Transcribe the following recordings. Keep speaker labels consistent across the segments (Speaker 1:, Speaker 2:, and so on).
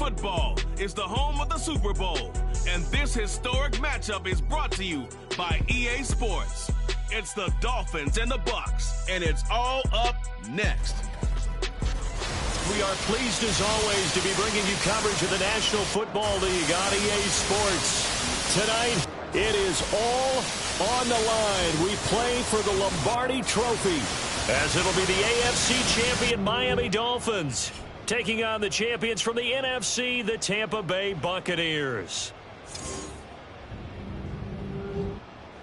Speaker 1: Football is the home of the Super Bowl, and this historic matchup is brought to you by EA Sports. It's the Dolphins and the Bucs, and it's all up next.
Speaker 2: We are pleased, as always, to be bringing you coverage of the National Football League on EA Sports. Tonight, it is all on the line. We play for the Lombardi Trophy, as it'll be the AFC champion Miami Dolphins taking on the champions from the NFC, the Tampa Bay Buccaneers.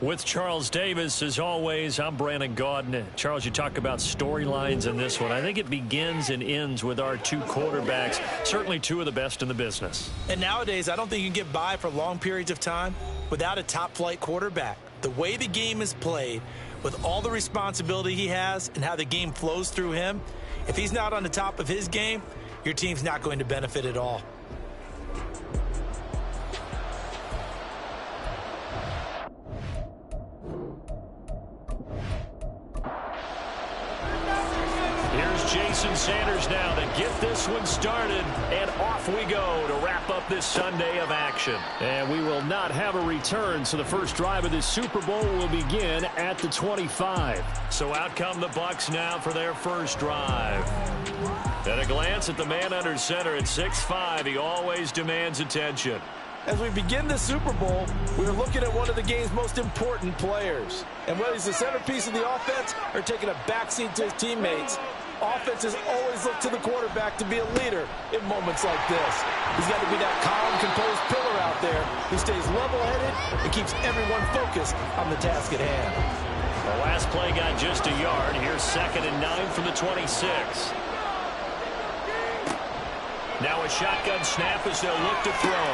Speaker 2: With Charles Davis, as always, I'm Brandon Gaudin. Charles, you talk about storylines in this one. I think it begins and ends with our two quarterbacks, certainly two of the best in the business.
Speaker 3: And nowadays, I don't think you can get by for long periods of time without a top-flight quarterback. The way the game is played, with all the responsibility he has and how the game flows through him, if he's not on the top of his game, your team's not going to benefit at all.
Speaker 2: Here's Jason Sanders now to get this one started, and off we go to wrap up this Sunday of action. And we will not have a return, so the first drive of this Super Bowl will begin at the 25. So out come the Bucs now for their first drive. At a glance at the man under center at 6'5", he always demands attention.
Speaker 3: As we begin the Super Bowl, we're looking at one of the game's most important players. And whether he's the centerpiece of the offense or taking a backseat to his teammates, offenses always look to the quarterback to be a leader in moments like this. He's got to be that calm, composed pillar out there who stays level-headed and keeps everyone focused on the task at hand.
Speaker 2: The last play got just a yard. Here's 2nd and 9 from the 26. Now a shotgun snap as they'll look to throw.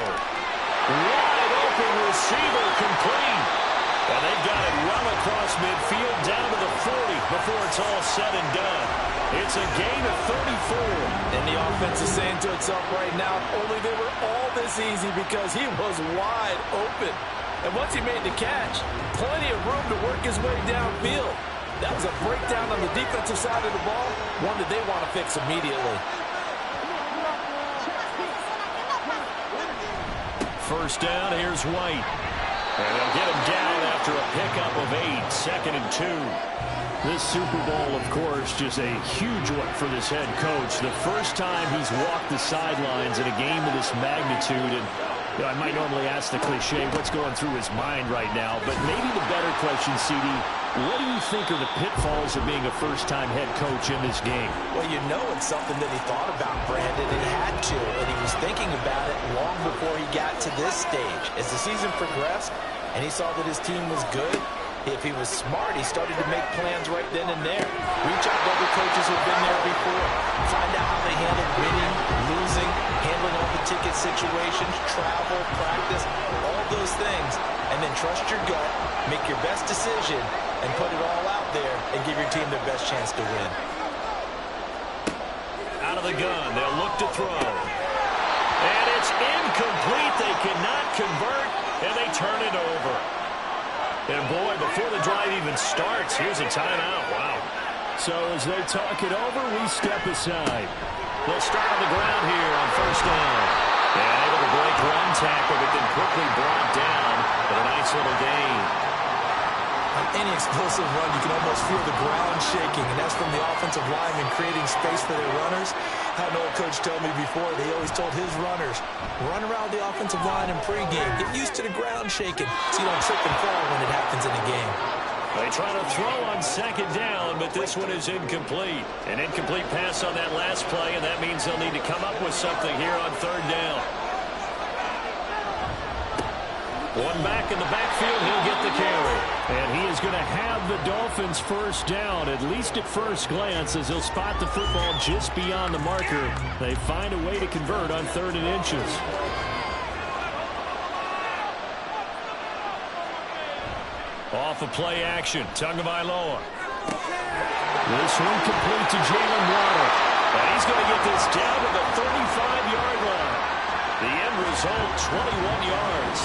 Speaker 2: Wide open receiver complete. And they've got it well across midfield down to the 40 before it's all said and done. It's a gain of 34.
Speaker 3: And the offense is saying to itself right now, only they were all this easy because he was wide open. And once he made the catch, plenty of room to work his way downfield. That was a breakdown on the defensive side of the ball, one that they want to fix immediately.
Speaker 2: First down, here's White. And they'll get him down after a pickup of 8, 2nd and 2. This Super Bowl, of course, just a huge one for this head coach. The first time he's walked the sidelines in a game of this magnitude. And you know, I might normally ask the cliche, what's going through his mind right now? But maybe the better question, CD, what do you think are the pitfalls of being a first-time head coach in this game?
Speaker 3: Well, you know it's something that he thought about, Brandon, and he had to. And he was thinking about it long before he got to this stage. As the season progressed and he saw that his team was good, if he was smart, he started to make plans right then and there. Reach out to other coaches who have been there before. Find out how they handle winning, losing, handling all the ticket situations, travel, practice, all those things. And then trust your gut, make your best decision, and put it all out there and give your team their best chance to win.
Speaker 2: Out of the gun, they'll look to throw. And it's incomplete. They cannot convert, and they turn it over. And boy, before the drive even starts, here's a timeout. Wow. So as they talk it over, we step aside. They'll start on the ground here on first down. And able to break one tackle, but then quickly brought down with a nice little gain.
Speaker 3: On any explosive run, you can almost feel the ground shaking, and that's from the offensive linemen creating space for their runners. I had an old coach tell me before, they always told his runners, run around the offensive line in pregame. Get used to the ground shaking so you don't trip and fall when it happens in a game.
Speaker 2: They try to throw on 2nd down, but this one is incomplete. An incomplete pass on that last play, and that means they'll need to come up with something here on 3rd down. One back in the backfield, he'll get the carry. And he is going to have the Dolphins first down, at least at first glance, as he'll spot the football just beyond the marker. They find a way to convert on 3rd and inches. Off of play action, Tagovailoa. This one complete to Jalen Waddle. And he's going to get this down to the 35-yard line. The end result, 21 yards.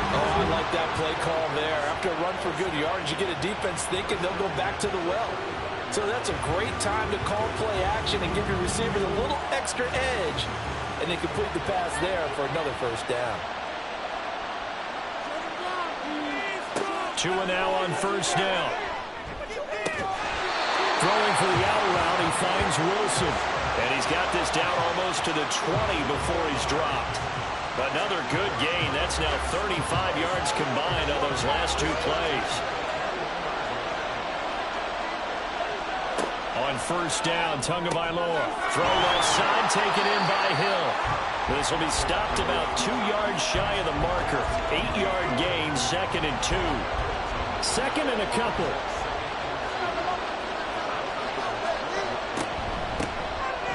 Speaker 3: Oh, I like that play call there. After a run for good yards, you get a defense thinking they'll go back to the well. So that's a great time to call play action and give your receivers a little extra edge and they complete the pass there for another first down.
Speaker 2: 2 now on first down. Throwing for the out route, he finds Wilson. And he's got this down almost to the 20 before he's dropped. Another good gain. That's now 35 yards combined on those last 2 plays. On first down, Tagovailoa. Throw left side, taken in by Hill. This will be stopped about 2 yards shy of the marker. 8-yard gain, 2nd and 2. 2nd and a couple.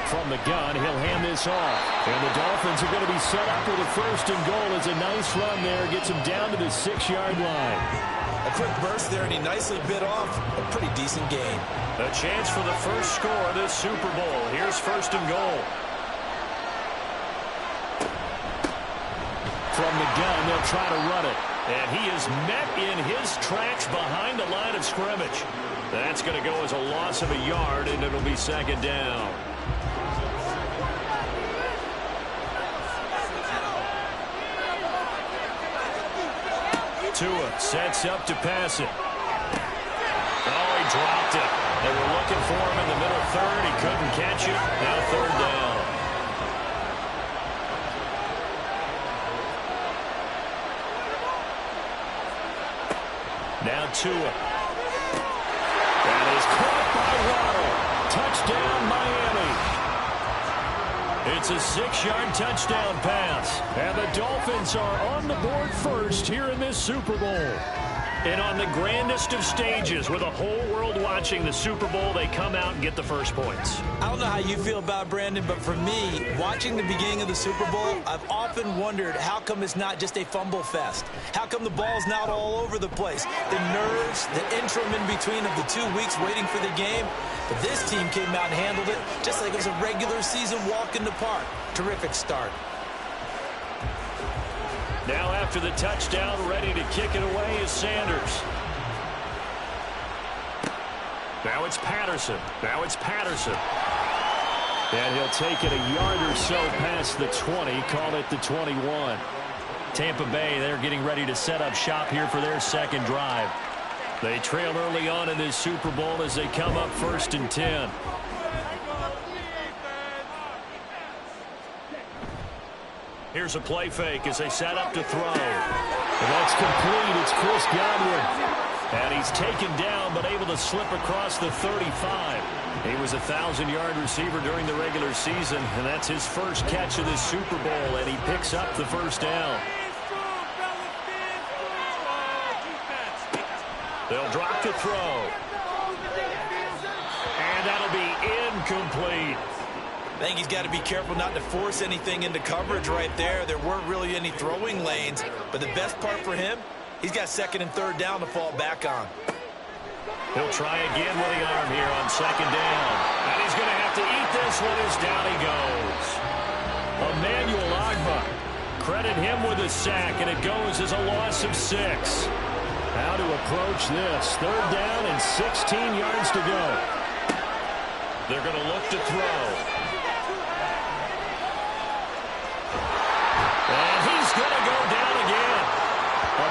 Speaker 2: From the gun, he'll hand this off. And the Dolphins are going to be set up with a 1st and goal. It's a nice run there. Gets him down to the 6-yard line.
Speaker 3: A quick burst there, and he nicely bit off a pretty decent gain.
Speaker 2: A chance for the first score of this Super Bowl. Here's 1st and goal. From the gun, they'll try to run it. And he is met in his tracks behind the line of scrimmage. That's going to go as a loss of a yard, and it'll be 2nd down. Tua sets up to pass it. Oh, he dropped it. They were looking for him in the middle third. He couldn't catch it. Now 3rd down. Now Tua. That is caught by Waddle. Touchdown, Miami. It's a 6-yard touchdown pass. And the Dolphins are on the board first here in this Super Bowl. And on the grandest of stages, with the whole world watching the Super Bowl, they come out and get the first points.
Speaker 3: I don't know how you feel about it, Brandon, but for me, watching the beginning of the Super Bowl, I've often wondered how come it's not just a fumble fest? How come the ball's not all over the place? The nerves, the interim in between of the 2 weeks waiting for the game. But this team came out and handled it just like it was a regular season walk in the park. Terrific start.
Speaker 2: Now after the touchdown, ready to kick it away is Sanders. Now it's Patterson. And he'll take it a yard or so past the 20, call it the 21. Tampa Bay, they're getting ready to set up shop here for their 2nd drive. They trail early on in this Super Bowl as they come up 1st and 10. Here's a play fake as they set up to throw. And that's complete. It's Chris Godwin. And he's taken down but able to slip across the 35. He was a 1,000-yard receiver during the regular season, and that's his first catch of this Super Bowl, and he picks up the 1st down. They'll drop to throw. And that'll be incomplete.
Speaker 3: I think he's got to be careful not to force anything into coverage right there. There weren't really any throwing lanes, but the best part for him, he's got 2nd and 3rd down to fall back on.
Speaker 2: He'll try again with the arm here on 2nd down. And he's going to have to eat this one as down he goes. Emmanuel Ogbah. Credit him with a sack, and it goes as a loss of 6. How to approach this. 3rd down and 16 yards to go. They're going to look to throw. And he's going to go down again.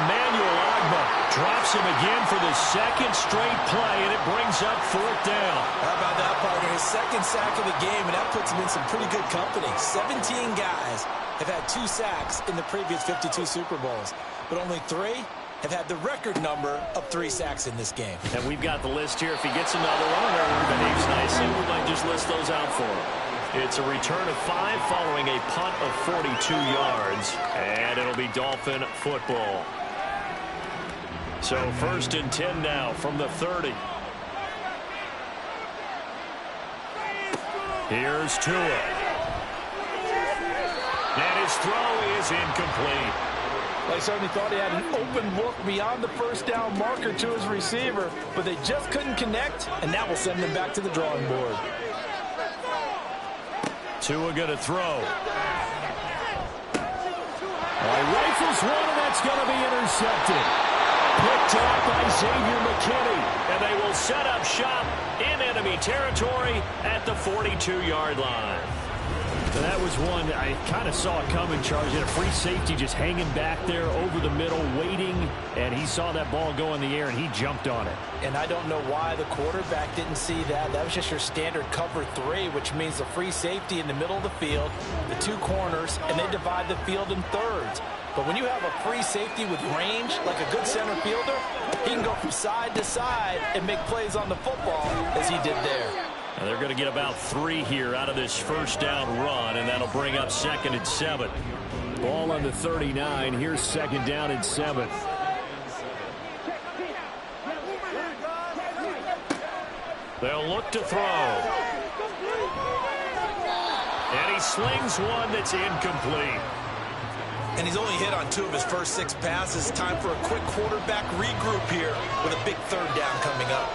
Speaker 2: Emmanuel Ogbah drops him again for the 2nd straight play, and it brings up 4th down.
Speaker 3: How about that, partner? His 2nd sack of the game, and that puts him in some pretty good company. 17 guys have had 2 sacks in the previous 52 Super Bowls, but only 3 have had the record number of 3 sacks in this game.
Speaker 2: And we've got the list here. If he gets another one or behaves nicely, we might just list those out for him. It's a return of 5 following a punt of 42 yards, and it'll be Dolphin football. So 1st and 10 now from the 30. Here's Tua. And his throw is incomplete.
Speaker 3: They certainly thought he had an open look beyond the 1st down marker to his receiver, but they just couldn't connect, and that will send them back to the drawing board.
Speaker 2: Tua going to throw. Rifles one, and that's going to be intercepted. Picked up by Xavier McKinney, and they will set up shop in enemy territory at the 42-yard line. That was one I kind of saw coming, Charles. He had a free safety just hanging back there over the middle, waiting, and he saw that ball go in the air, and he jumped on it.
Speaker 3: And I don't know why the quarterback didn't see that. That was just your standard cover 3, which means the free safety in the middle of the field, the 2 corners, and they divide the field in thirds. But when you have a free safety with range, like a good center fielder, he can go from side to side and make plays on the football as he did there.
Speaker 2: And they're going to get about 3 here out of this first down run, and that'll bring up 2nd and 7. Ball on the 39. Here's 2nd down and 7. They'll look to throw. And he slings one that's incomplete.
Speaker 3: And he's only hit on 2 of his first 6 passes. Time for a quick quarterback regroup here with a big 3rd down coming up.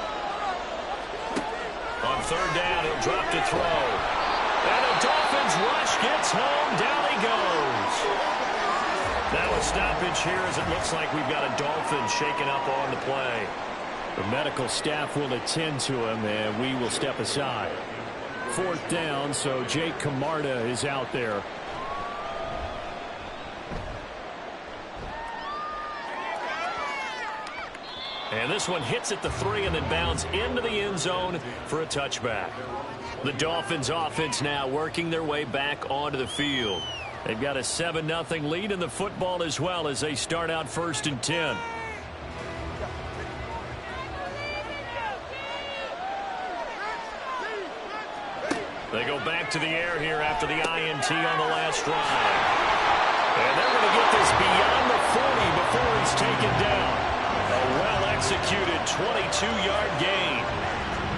Speaker 2: On 3rd down, he'll drop to throw. And the Dolphins rush gets home. Down he goes. Now a stoppage here as it looks like we've got a Dolphin shaken up on the play. The medical staff will attend to him, and we will step aside. 4th down, so Jake Camarda is out there. And this one hits at the 3 and then bounds into the end zone for a touchback. The Dolphins offense now working their way back onto the field. They've got a 7-0 lead in the football as well as they start out 1st and 10. They go back to the air here after the INT on the last drive. And they're going to get this beyond the 40 before he's taken down. A well-executed 22-yard gain.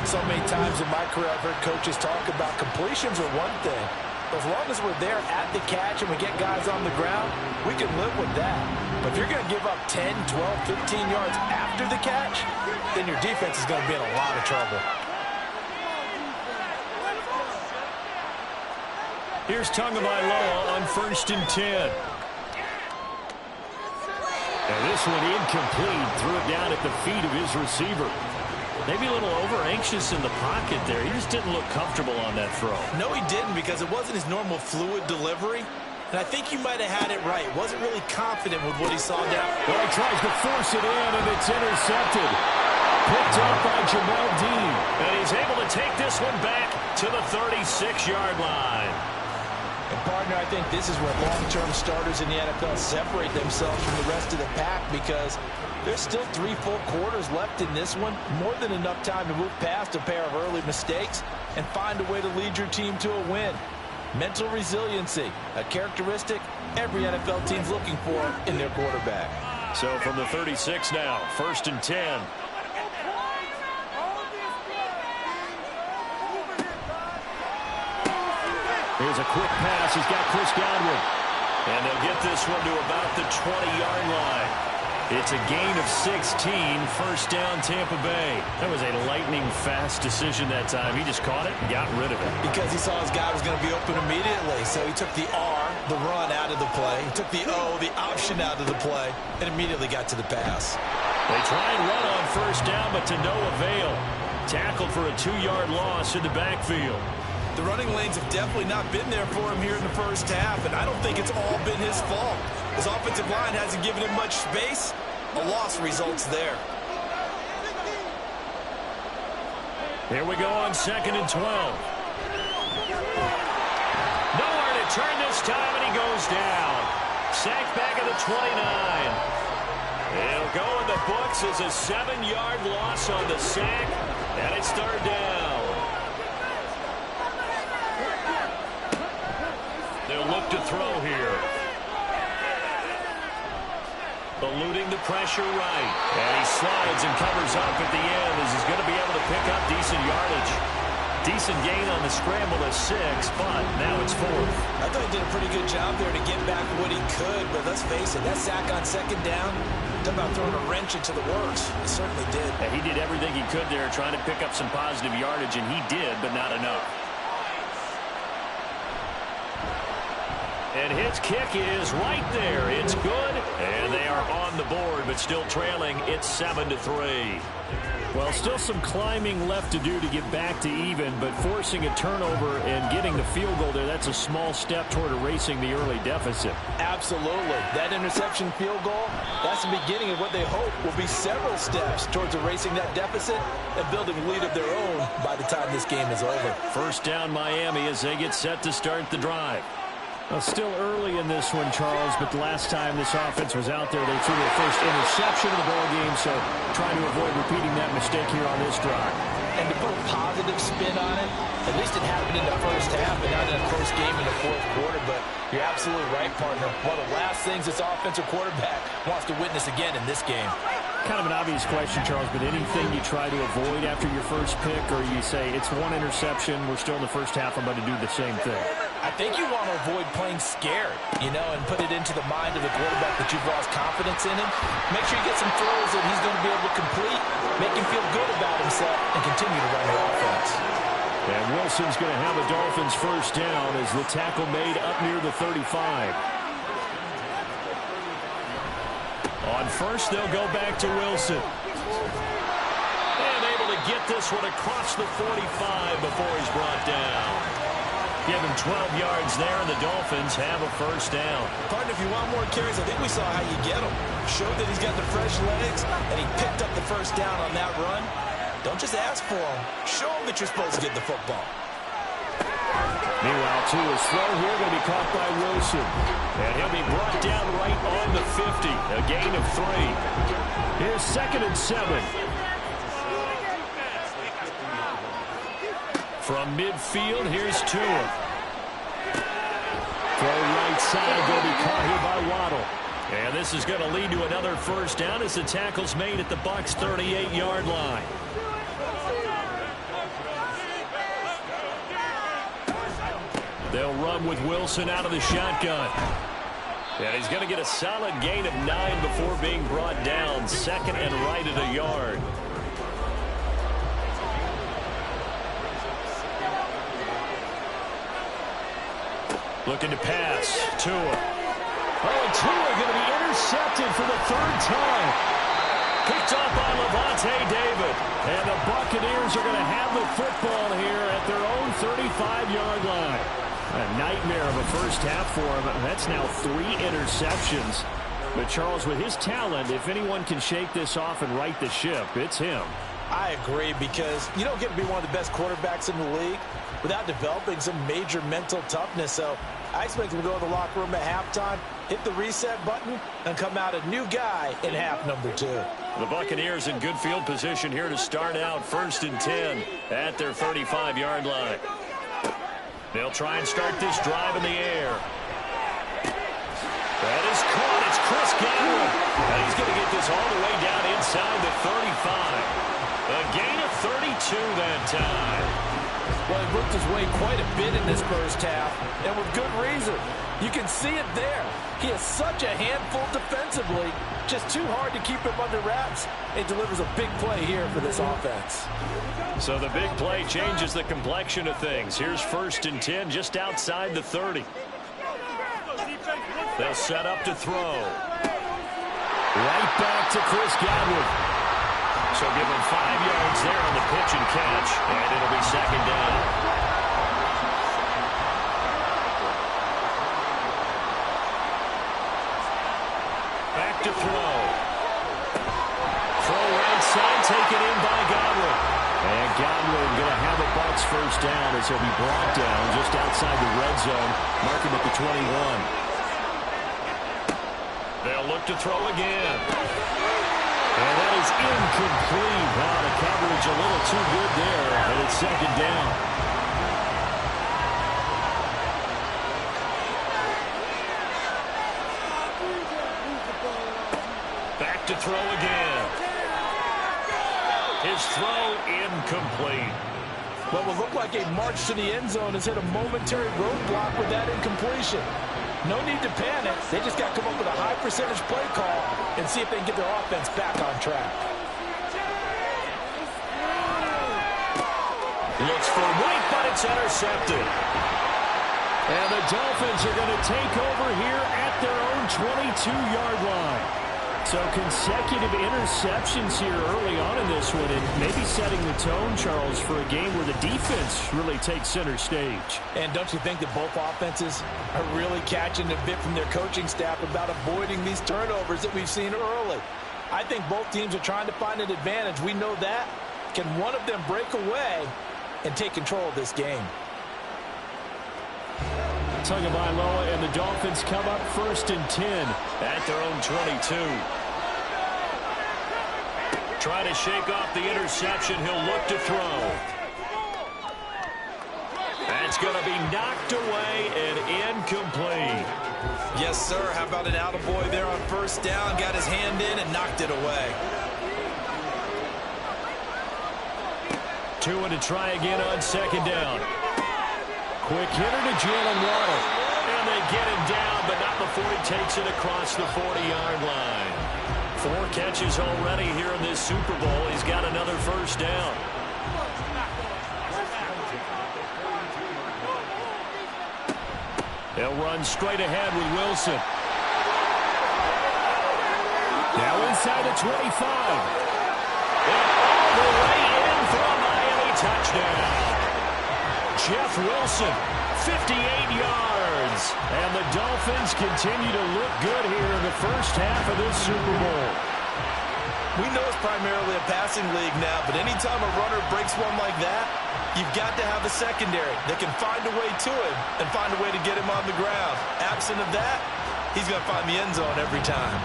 Speaker 3: So many times in my career I've heard coaches talk about completions are one thing. As long as we're there at the catch and we get guys on the ground, we can live with that. But if you're going to give up 10, 12, 15 yards after the catch, then your defense is going to be in a lot of trouble.
Speaker 2: Here's Tagovailoa on 1st and 10. And this one incomplete. Threw it down at the feet of his receiver. Maybe a little over-anxious in the pocket there. He just didn't look comfortable on that throw.
Speaker 3: No, he didn't, because it wasn't his normal fluid delivery. And I think he might have had it right. Wasn't really confident with what he saw down.
Speaker 2: Well, he tries to force it in, and it's intercepted. Picked up by Jamel Dean. And he's able to take this one back to the 36-yard line.
Speaker 3: And, partner, I think this is where long-term starters in the NFL separate themselves from the rest of the pack, because there's still 3 full quarters left in this one. More than enough time to move past a pair of early mistakes and find a way to lead your team to a win. Mental resiliency, a characteristic every NFL team's looking for in their quarterback.
Speaker 2: So from the 36 now, 1st and 10. Here's a quick pass. He's got Chris Godwin. And they'll get this one to about the 20-yard line. It's a gain of 16, 1st down Tampa Bay. That was a lightning-fast decision that time. He just caught it and got rid of it.
Speaker 3: Because he saw his guy was going to be open immediately. So he took the R, the run, out of the play. He took the O, the option, out of the play, and immediately got to the pass.
Speaker 2: They try and run on 1st down, but to no avail. Tackled for a 2-yard loss in the backfield.
Speaker 3: The running lanes have definitely not been there for him here in the first half, and I don't think it's all been his fault. His offensive line hasn't given him much space. A loss results there.
Speaker 2: Here we go on 2nd and 12. Nowhere to turn this time, and he goes down. Sacked back at the 29. It'll go in the books as a 7-yard loss on the sack, and it's 3rd down. They'll look to throw here. Eluding the pressure right. And he slides and covers up at the end as he's going to be able to pick up decent yardage. Decent gain on the scramble of 6, but now it's 4th.
Speaker 3: I thought he did a pretty good job there to get back what he could, but let's face it, that sack on 2nd down, talk about throwing a wrench into the works. He certainly did.
Speaker 2: And he did everything he could there trying to pick up some positive yardage, and he did, but not enough. And his kick is right there. It's good, and they are on the board, but still trailing. It's 7-3. Well, still some climbing left to do to get back to even, but forcing a turnover and getting the field goal there, that's a small step toward erasing the early deficit.
Speaker 3: Absolutely. That interception field goal, that's the beginning of what they hope will be several steps towards erasing that deficit and building a lead of their own by the time this game is over.
Speaker 2: First down Miami as they get set to start the drive. Well, still early in this one, Charles, but the last time this offense was out there, they threw their first interception of the ball game, so trying to avoid repeating that mistake here on this drive.
Speaker 3: And to put a positive spin on it, at least it happened in the first half and not in a close game in the fourth quarter, but you're absolutely right, partner. One of the last things this offensive quarterback wants to witness again in this game.
Speaker 2: Kind of an obvious question, Charles, but anything you try to avoid after your first pick, or you say it's one interception, we're still in the first half, I'm about to do the same thing?
Speaker 3: I think you want to avoid playing scared, and put it into the mind of the quarterback that you've lost confidence in him. Make sure you get some throws that he's going to be able to complete, make him feel good about himself, and continue to run the offense.
Speaker 2: And Wilson's going to have a Dolphins first down as the tackle made up near the 35. On first, they'll go back to Wilson. And able to get this one across the 45 before he's brought down. Give him 12 yards there, and the Dolphins have a first down.
Speaker 3: Partner, if you want more carries, I think we saw how you get him. Showed that he's got the fresh legs, and he picked up the first down on that run. Don't just ask for him. Show him that you're supposed to get the football.
Speaker 2: Meanwhile, Tua's throw here going to be caught by Wilson. And he'll be brought down right on the 50. A gain of 3. Here's 2nd and 7. From midfield, here's Tua. Throw right side, going to be caught here by Waddle. And this is going to lead to another first down as the tackle's made at the Bucs' 38-yard line. They'll run with Wilson out of the shotgun. And he's going to get a solid gain of 9 before being brought down. 2nd and right at a yard. Looking to pass. Tua. Oh, and Tua going to be intercepted for the 3rd time. Picked up by Lavonte David. And the Buccaneers are going to have the football here at their own 35-yard line. A nightmare of a first half for him. That's now 3 interceptions. But Charles, with his talent, if anyone can shake this off and right the ship, it's him.
Speaker 3: I agree, because you don't get to be one of the best quarterbacks in the league without developing some major mental toughness. So I expect him to go to the locker room at halftime, hit the reset button, and come out a new guy in half number 2.
Speaker 2: The Buccaneers in good field position here to start out 1st and 10 at their 35-yard line. They'll try and start this drive in the air. That is caught. It's Chris Godwin. And he's going to get this all the way down inside the 35. A gain of 32 that time.
Speaker 3: Well, he worked his way quite a bit in this first half, and with good reason. You can see it there. He is such a handful defensively, just too hard to keep him under wraps. It delivers a big play here for this offense.
Speaker 2: So the big play changes the complexion of things. Here's 1st and 10 just outside the 30. They'll set up to throw. Right back to Chris Godwin. So give him 5 yards there on the pitch and catch, and it'll be 2nd down. Back to throw. Throw right side, taken in by Godwin. And Godwin going to have a Bucs first down as he'll be brought down just outside the red zone, marking at the 21. They'll look to throw again. And that is incomplete. Wow, the coverage a little too good there, and it's 2nd down. Back to throw again. His throw incomplete.
Speaker 3: What will look like a march to the end zone has hit a momentary roadblock with that incompletion. No need to panic. They just got to come up with a high percentage play call and see if they can get their offense back on track. Looks for White, but it's intercepted.
Speaker 2: And the Dolphins are going to take over here at their own 22-yard line. So consecutive interceptions here early on in this one, and maybe setting the tone, Charles, for a game where the defense really takes center stage.
Speaker 3: And don't you think that both offenses are really catching a bit from their coaching staff about avoiding these turnovers that we've seen early? I think both teams are trying to find an advantage. We know that. Can one of them break away and take control of this game?
Speaker 2: Tagovailoa and the Dolphins come up 1st and 10 at their own 22. Trying to shake off the interception. He'll look to throw. That's going to be knocked away and incomplete.
Speaker 3: Yes, sir. How about an attaboy there on 1st down? Got his hand in and knocked it away.
Speaker 2: Tua to try again on 2nd down. Quick hitter to Jalen Waddle. And they get him down, but not before he takes it across the 40-yard line. 4 catches already here in this Super Bowl. He's got another 1st down. They'll run straight ahead with Wilson. Now inside the 25. And all the way in for a Miami touchdown. Jeff Wilson, 58 yards. And the Dolphins continue to look good here in the first half of this Super Bowl.
Speaker 3: We know it's primarily a passing league now, but anytime a runner breaks one like that, you've got to have a secondary that can find a way to him and find a way to get him on the ground. Absent of that, he's going to find the end zone every time.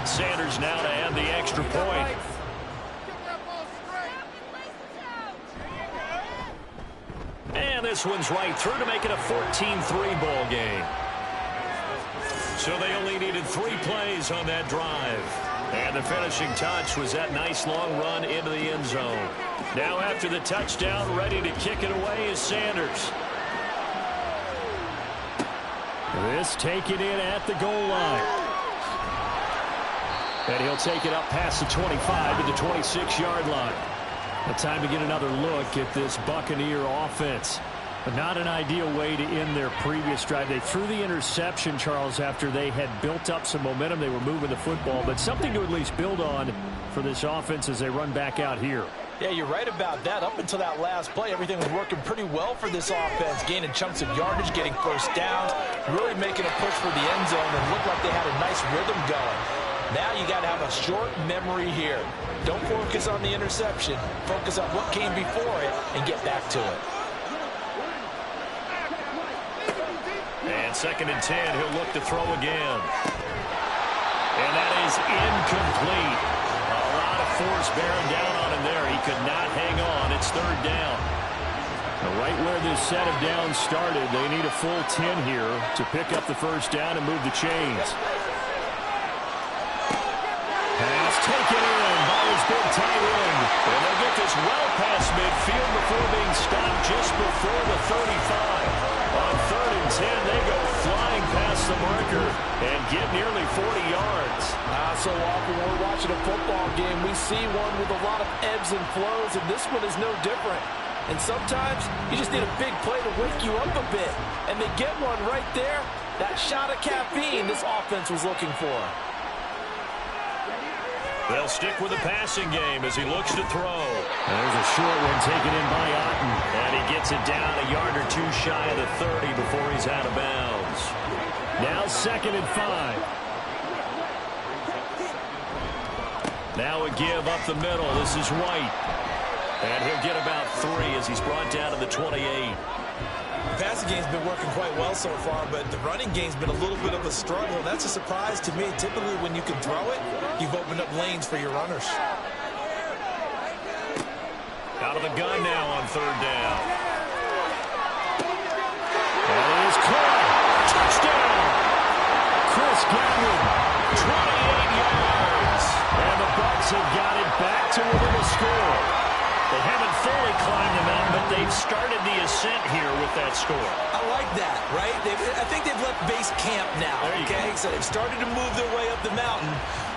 Speaker 2: Sanders now to add the extra point. And this one's right through to make it a 14-3 ball game. So they only needed 3 plays on that drive. And the finishing touch was that nice long run into the end zone. Now after the touchdown, ready to kick it away is Sanders. This taken in at the goal line. And he'll take it up past the 25 to the 26-yard line. A time to get another look at this Buccaneer offense. But not an ideal way to end their previous drive. They threw the interception, Charles, after they had built up some momentum. They were moving the football, but something to at least build on for this offense as they run back out here.
Speaker 3: Yeah, you're right about that. Up until that last play, everything was working pretty well for this offense, gaining chunks of yardage, getting 1st downs, really making a push for the end zone, and looked like they had a nice rhythm going. Now you got to have a short memory here. Don't focus on the interception. Focus on what came before it and get back to it.
Speaker 2: And 2nd and 10, he'll look to throw again. And that is incomplete. A lot of force bearing down on him there. He could not hang on. It's 3rd down. Right where this set of downs started, they need a full 10 here to pick up the 1st down and move the chains. Pass taken in by his big tight end. And they'll get this well past midfield before being stopped just before the 35. On 3rd and 10, they go flying past the marker and get nearly 40 yards.
Speaker 3: So often when we're watching a football game, we see one with a lot of ebbs and flows, and this one is no different. And sometimes you just need a big play to wake you up a bit. And they get one right there. That shot of caffeine this offense was looking for.
Speaker 2: They'll stick with the passing game as he looks to throw. There's a short one taken in by Otten. And he gets it down a yard or 2 shy of the 30 before he's out of bounds. Now 2nd and 5. Now a give up the middle. This is White. And he'll get about 3 as he's brought down to the 28.
Speaker 3: The passing game's been working quite well so far, but the running game's been a little bit of a struggle. That's a surprise to me. Typically, when you can throw it, you've opened up lanes for your runners.
Speaker 2: Out of the gun now on 3rd down. And it is caught. Touchdown! Chris Godwin, 28 yards. And the Bucs have got it back to within a score. They haven't fully climbed the mountain, but they've started the ascent here with that score.
Speaker 3: I like that, right? I think they've left base camp now, okay? So they've started to move their way up the mountain.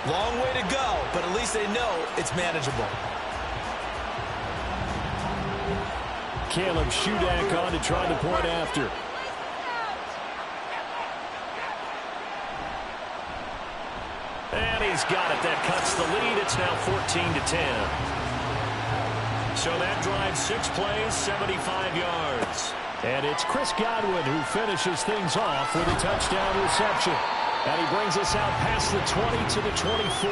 Speaker 3: Long way to go, but at least they know it's manageable.
Speaker 2: Caleb Shudak on to try the point after. he's got it. That cuts the lead. It's now 14-10. So that drives 6 plays, 75 yards. And it's Chris Godwin who finishes things off with a touchdown reception. And he brings us out past the 20 to the 24.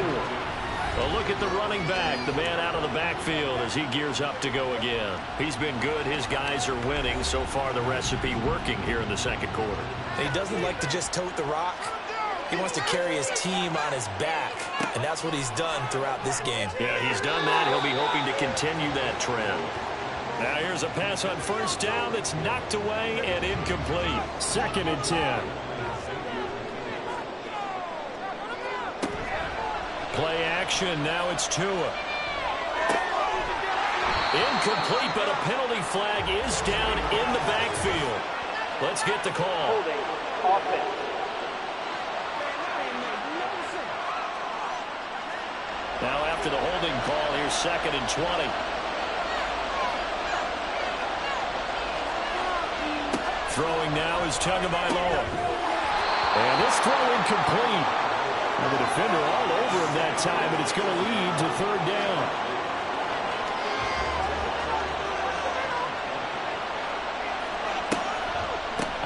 Speaker 2: A look at the running back, the man out of the backfield as he gears up to go again. He's been good. His guys are winning. So far, the recipe working here in the second quarter.
Speaker 3: He doesn't like to just tote the rock. He wants to carry his team on his back, and that's what he's done throughout this game.
Speaker 2: Yeah, he's done that. He'll be hoping to continue that trend. Now here's a pass on first down that's knocked away and incomplete. 2nd and 10. Play action. Now it's Tua. Incomplete, but a penalty flag is down in the backfield. Let's get the call.
Speaker 4: Holding. Offense.
Speaker 2: Now after the holding call, here's 2nd and 20. Throwing now is Tagovailoa. And this throw incomplete. And the defender all over him that time, but it's going to lead to 3rd down.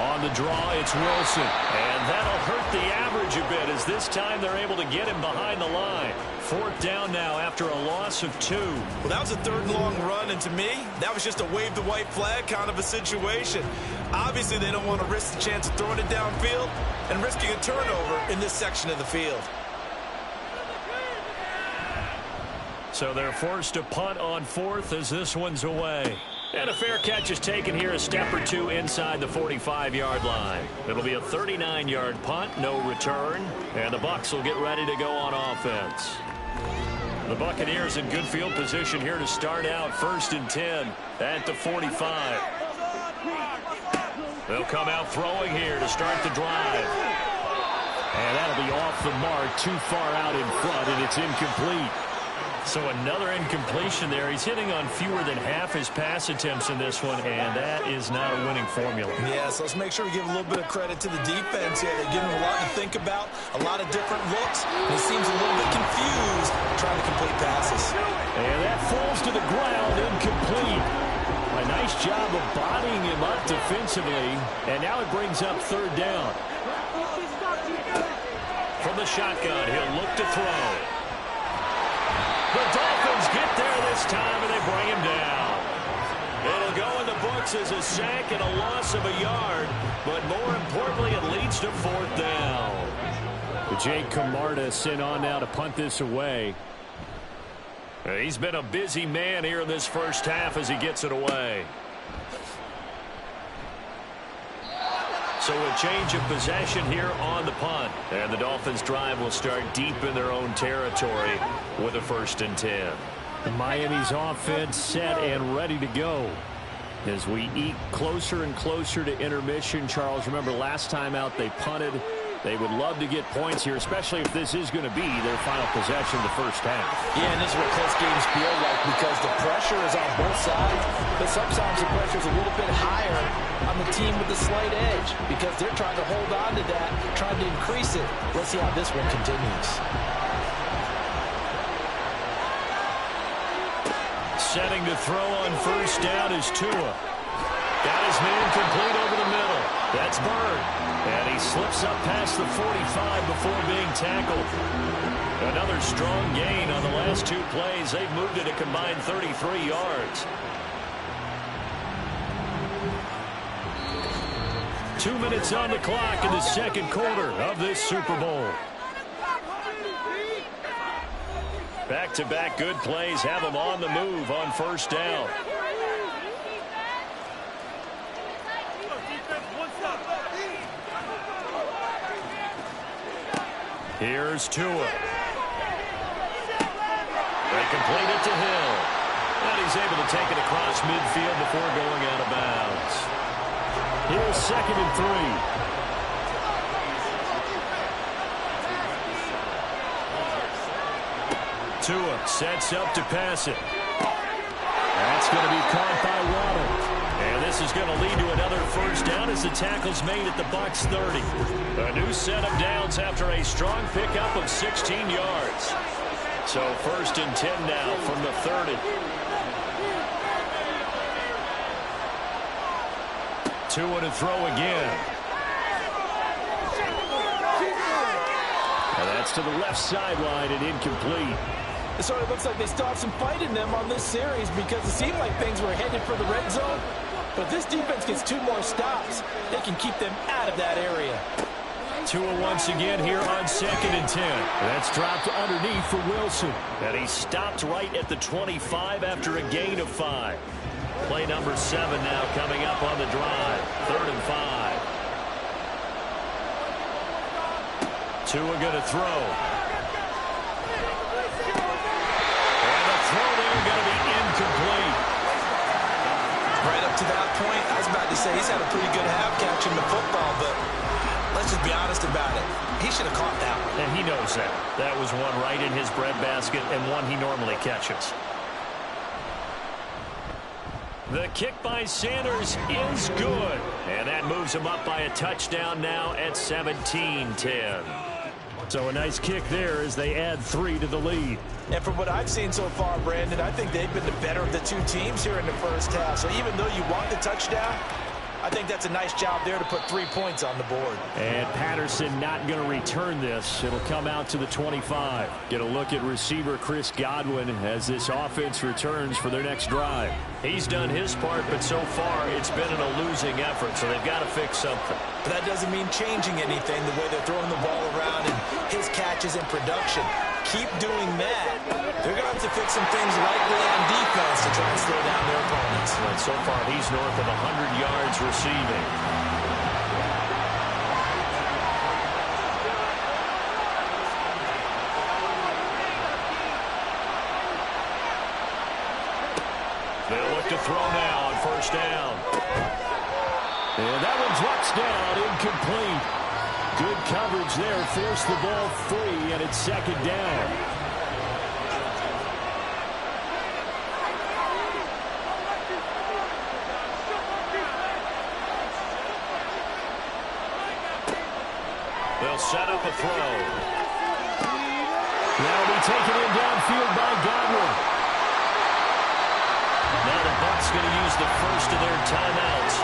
Speaker 2: On the draw, it's Wilson. And that'll hurt the average a bit as this time they're able to get him behind the line. 4th down now after a loss of 2.
Speaker 3: Well, that was a 3rd and long run, and to me, that was just a wave the white flag kind of a situation. Obviously, they don't want to risk the chance of throwing it downfield and risking a turnover in this section of the field.
Speaker 2: So they're forced to punt on 4th as this one's away. And a fair catch is taken here, a step or 2 inside the 45-yard line. It'll be a 39-yard punt, no return, and the Bucs will get ready to go on offense. The Buccaneers in good field position here to start out 1st and 10 at the 45. They'll come out throwing here to start the drive. And that'll be off the mark, too far out in front, and it's incomplete. So another incompletion there. He's hitting on fewer than half his pass attempts in this one, and that is not a winning formula.
Speaker 3: Yeah, so let's make sure we give a little bit of credit to the defense here. They're giving him a lot to think about, a lot of different looks. And he seems a little bit confused trying to complete passes.
Speaker 2: And that falls to the ground, incomplete. A nice job of bodying him up defensively, and now it brings up 3rd down. From the shotgun, he'll look to throw. The Dolphins get there this time, and they bring him down. It'll go in the books as a sack and a loss of a yard, but more importantly, it leads to 4th down. Jake Camarda sent on now to punt this away. He's been a busy man here in this first half as he gets it away. So a change of possession here on the punt. And the Dolphins drive will start deep in their own territory with a 1st and 10. Miami's offense set and ready to go. As we eke closer and closer to intermission, Charles, remember last time out they punted. They would love to get points here, especially if this is going to be their final possession the first half.
Speaker 3: Yeah, and this is what close games feel like because the pressure is on both sides, but sometimes the pressure is a little bit higher on the team with the slight edge because they're trying to hold on to that, trying to increase it. Let's see how this one continues.
Speaker 2: Setting to throw on first down is Tua. Got his man complete over the middle. That's Bird. And he slips up past the 45 before being tackled. Another strong gain on the last 2 plays. They've moved it a combined 33 yards. 2 minutes on the clock in the second quarter of this Super Bowl. Back-to-back good plays have them on the move on first down. Here's Tua. They complete it to Hill. And he's able to take it across midfield before going out of bounds. Here's 2nd and 3. Tua sets up to pass it. That's going to be caught by Waddle. And this is going to lead to another first down as the tackle's made at the Bucs 30. A new set of downs after a strong pickup of 16 yards. So 1st and 10 now from the 30. Tua to throw again. And that's to the left sideline and incomplete.
Speaker 3: It sort of looks like they still have some fight in them on this series because it seemed like things were headed for the red zone. But if this defense gets 2 more stops, they can keep them out of that area.
Speaker 2: Tua once again here on 2nd and 10. That's dropped underneath for Wilson. And he stopped right at the 25 after a gain of 5. Play number 7 now coming up on the drive. 3rd and 5. Tua going to throw. And the throw there going to be incomplete.
Speaker 3: Right up to that point, I was about to say he's had a pretty good half catching the football, but let's just be honest about it. He should have caught that one.
Speaker 2: And he knows that. That was one right in his breadbasket and one he normally catches. The kick by Sanders is good. And that moves him up by a touchdown now at 17-10. So a nice kick there as they add 3 to the lead.
Speaker 3: And from what I've seen so far, Brandon, I think they've been the better of the 2 teams here in the first half. So even though you want the touchdown, I think that's a nice job there to put 3 points on the board.
Speaker 2: And Patterson not going to return this. It'll come out to the 25. Get a look at receiver Chris Godwin as this offense returns for their next drive. He's done his part, but so far it's been a losing effort, so they've got to fix something.
Speaker 3: But that doesn't mean changing anything, the way they're throwing the ball around and his catches and production. Keep doing that. They're going to have to fix some things likely on defense to try and slow down their opponents.
Speaker 2: And so far, he's north of 100 yards receiving. They'll look to throw now on 1st down. And that one drops down, incomplete. Good coverage there, forced the ball free, and it's 2nd down. They'll set up a throw. Now will be taken in downfield by Godwin. Now the Bucs going to use the first of their timeouts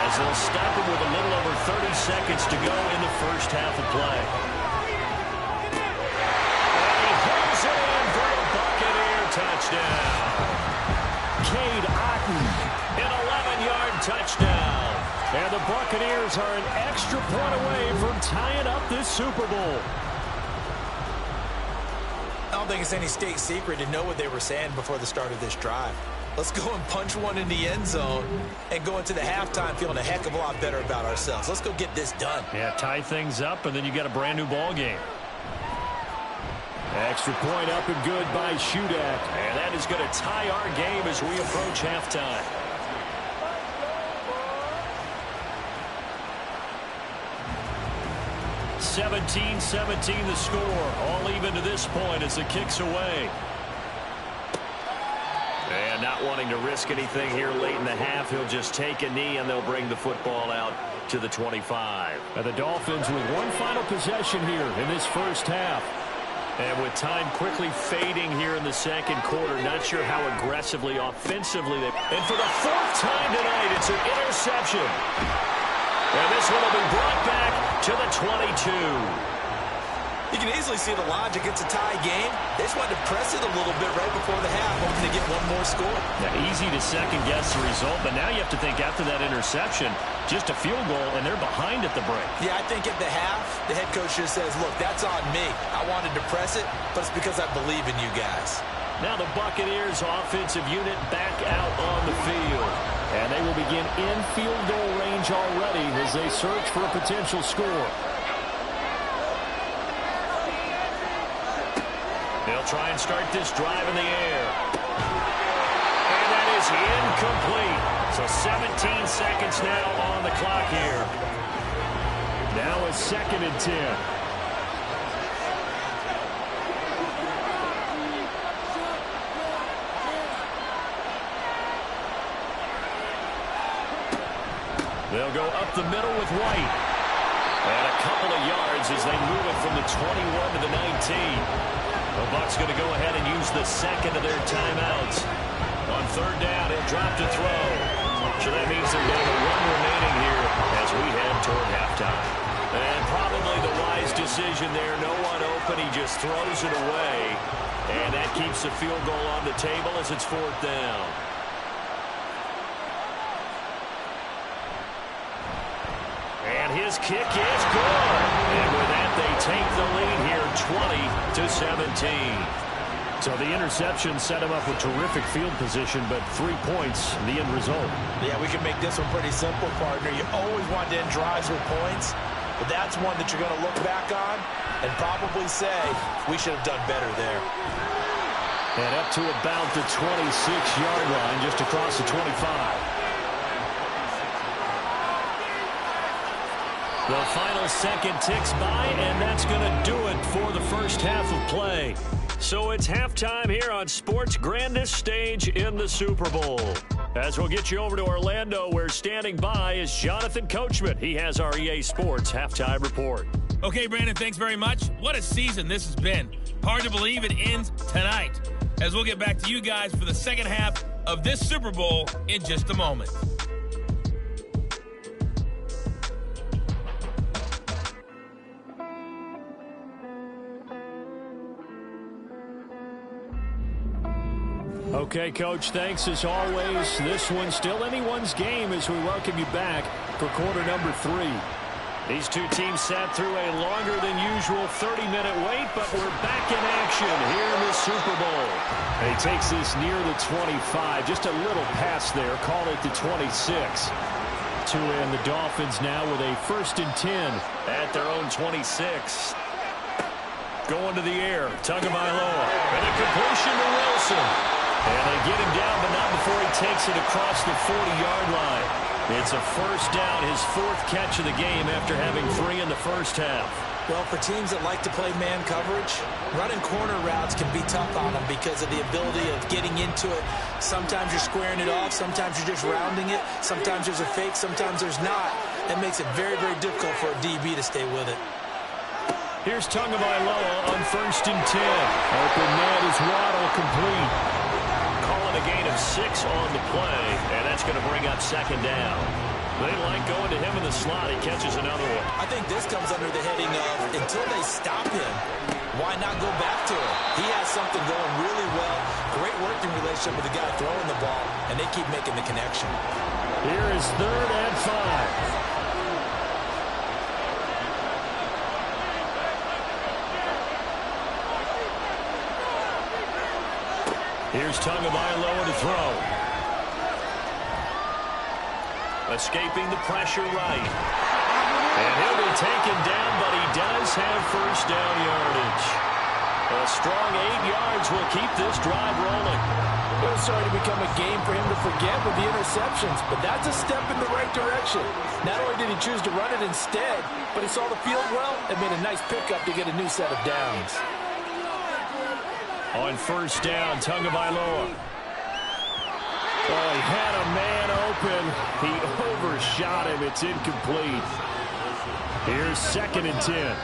Speaker 2: as they'll stop him with a little over 30 seconds to go in the first half of play. And he hits it in for a Buccaneer touchdown. Cade Otton, an 11-yard touchdown. And the Buccaneers are an extra point away from tying up this Super Bowl.
Speaker 3: I don't think it's any state secret to know what they were saying before the start of this drive. Let's go and punch one in the end zone and go into the halftime feeling a heck of a lot better about ourselves. Let's go get this done.
Speaker 2: Yeah, tie things up, and then you got a brand new ball game. Extra point up and good by Shudak. And that is going to tie our game as we approach halftime. (17-17) the score. All even to this point as the kick's away. And not wanting to risk anything here late in the half, he'll just take a knee and they'll bring the football out to the 25. And the Dolphins with one final possession here in this first half. And with time quickly fading here in the second quarter, not sure how aggressively, offensively they... And for the 4th time tonight, it's an interception. And this one will be brought back to the 22.
Speaker 3: You can easily see the logic. It's a tie game. They just wanted to press it a little bit right before the half, hoping to get one more score.
Speaker 2: Yeah, easy to second-guess the result, but now you have to think after that interception, just a field goal, and they're behind at the break.
Speaker 3: Yeah, I think at the half, the head coach just says, look, that's on me. I wanted to press it, but it's because I believe in you guys.
Speaker 2: Now the Buccaneers offensive unit back out on the field. And they will begin in field goal range already as they search for a potential score. They'll try and start this drive in the air. And that is incomplete. So 17 seconds now on the clock here. Now a 2nd and 10. They'll go up the middle with White. And a couple of yards as they move it from the 21 to the 19. The Bucs going to go ahead and use the second of their timeouts. On third down, he'll drop to throw. So that means they're getting a run remaining here as we head toward halftime. And probably the wise decision there. No one open. He just throws it away. And that keeps the field goal on the table as it's fourth down. And his kick is good. And with that, they take the lead here 20-17. So the interception set him up with terrific field position, but 3 points, the end result.
Speaker 3: Yeah, we can make this one pretty simple, partner. You always want to end drives with points, but that's one that you're going to look back on and probably say, we should have done better there.
Speaker 2: And up to about the 26-yard line, just across the 25. The final second ticks by, and that's going to do it for the first half of play. So it's halftime here on sports' grandest stage in the Super Bowl. As we'll get you over to Orlando, where standing by is Jonathan Coachman. He has our EA Sports halftime report.
Speaker 4: Okay, Brandon, thanks very much. What a season this has been. Hard to believe it ends tonight, as we'll get back to you guys for the second half of this Super Bowl in just a moment.
Speaker 2: Okay, Coach, thanks as always. This one's still anyone's game as we welcome you back for quarter number 3. These two teams sat through a longer than usual 30-minute wait, but we're back in action here in the Super Bowl. And he takes this near the 25, just a little pass there, call it the 26. And the Dolphins now with a 1st and 10 at their own 26. Going to the air, Tagovailoa, and a completion to Wilson. And they get him down, but not before he takes it across the 40-yard line. It's a first down, his 4th catch of the game after having 3 in the first half.
Speaker 3: Well, for teams that like to play man coverage, running corner routes can be tough on them because of the ability of getting into it. Sometimes you're squaring it off, sometimes you're just rounding it, sometimes there's a fake, sometimes there's not. That makes it very, very difficult for a DB to stay with it.
Speaker 2: Here's Tagovailoa on 1st and 10. Open man is Waddle, complete. Calling a gain of 6 on the play, and that's going to bring up 2nd down. They like going to him in the slot. He catches another one.
Speaker 3: I think this comes under the heading of, until they stop him, why not go back to him? He has something going really well. Great working relationship with the guy throwing the ball, and they keep making the connection.
Speaker 2: Here is 3rd and 5. Here's Tagovailoa to throw. Escaping the pressure right. And he'll be taken down, but he does have 1st down yardage. A strong 8 yards will keep this drive rolling.
Speaker 5: It was starting to become a game for him to forget with the interceptions, but that's a step in the right direction. Not only did he choose to run it instead, but he saw the field well and made a nice pickup to get a new set of downs.
Speaker 2: On 1st down, Tagovailoa. Oh, he had a man open. He overshot him. It's incomplete. Here's 2nd and 10.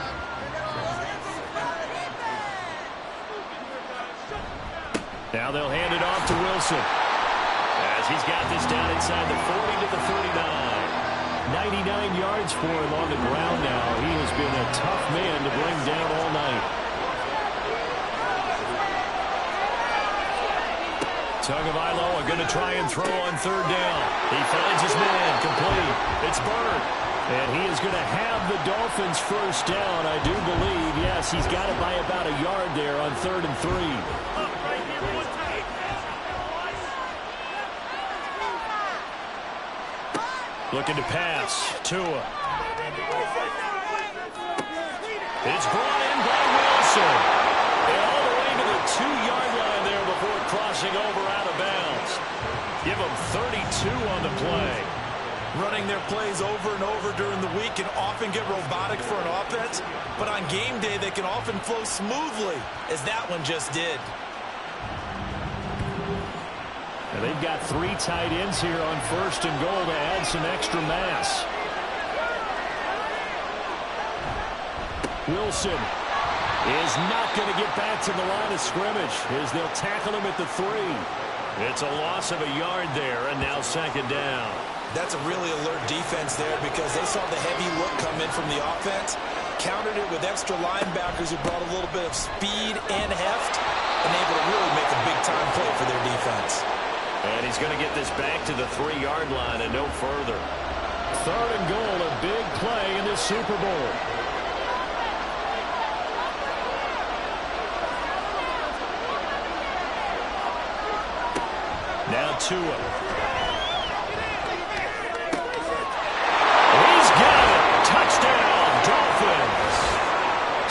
Speaker 2: Now they'll hand it off to Wilson, as he's got this down inside the 40 to the 39. 99 yards for him on the ground now. He has been a tough man to bring down all night. Tagovailoa going to try and throw on 3rd down. He finds his man, complete. It's Bird. And he is going to have the Dolphins' 1st down, I do believe. Yes, he's got it by about a yard there on 3rd and 3. Looking to pass. Tua. It's brought in by Wilson. And all the way to the 2-yard line there before crossing over out of bounds. Give them 32 on the play.
Speaker 3: Running their plays over and over during the week can often get robotic for an offense, but on game day they can often flow smoothly, as that one just did.
Speaker 2: And And they've got 3 tight ends here on 1st and goal to add some extra mass. Wilson is not going to get back to the line of scrimmage as they'll tackle him at the 3. It's a loss of a yard there, and now 2nd down.
Speaker 3: That's a really alert defense there because they saw the heavy look come in from the offense, countered it with extra linebackers who brought a little bit of speed and heft, and able to really make a big-time play for their defense.
Speaker 2: And he's going to get this back to the 3-yard line and no further. 3rd and goal, a big play in the Super Bowl. Now Tua. He's got it. Touchdown, Dolphins.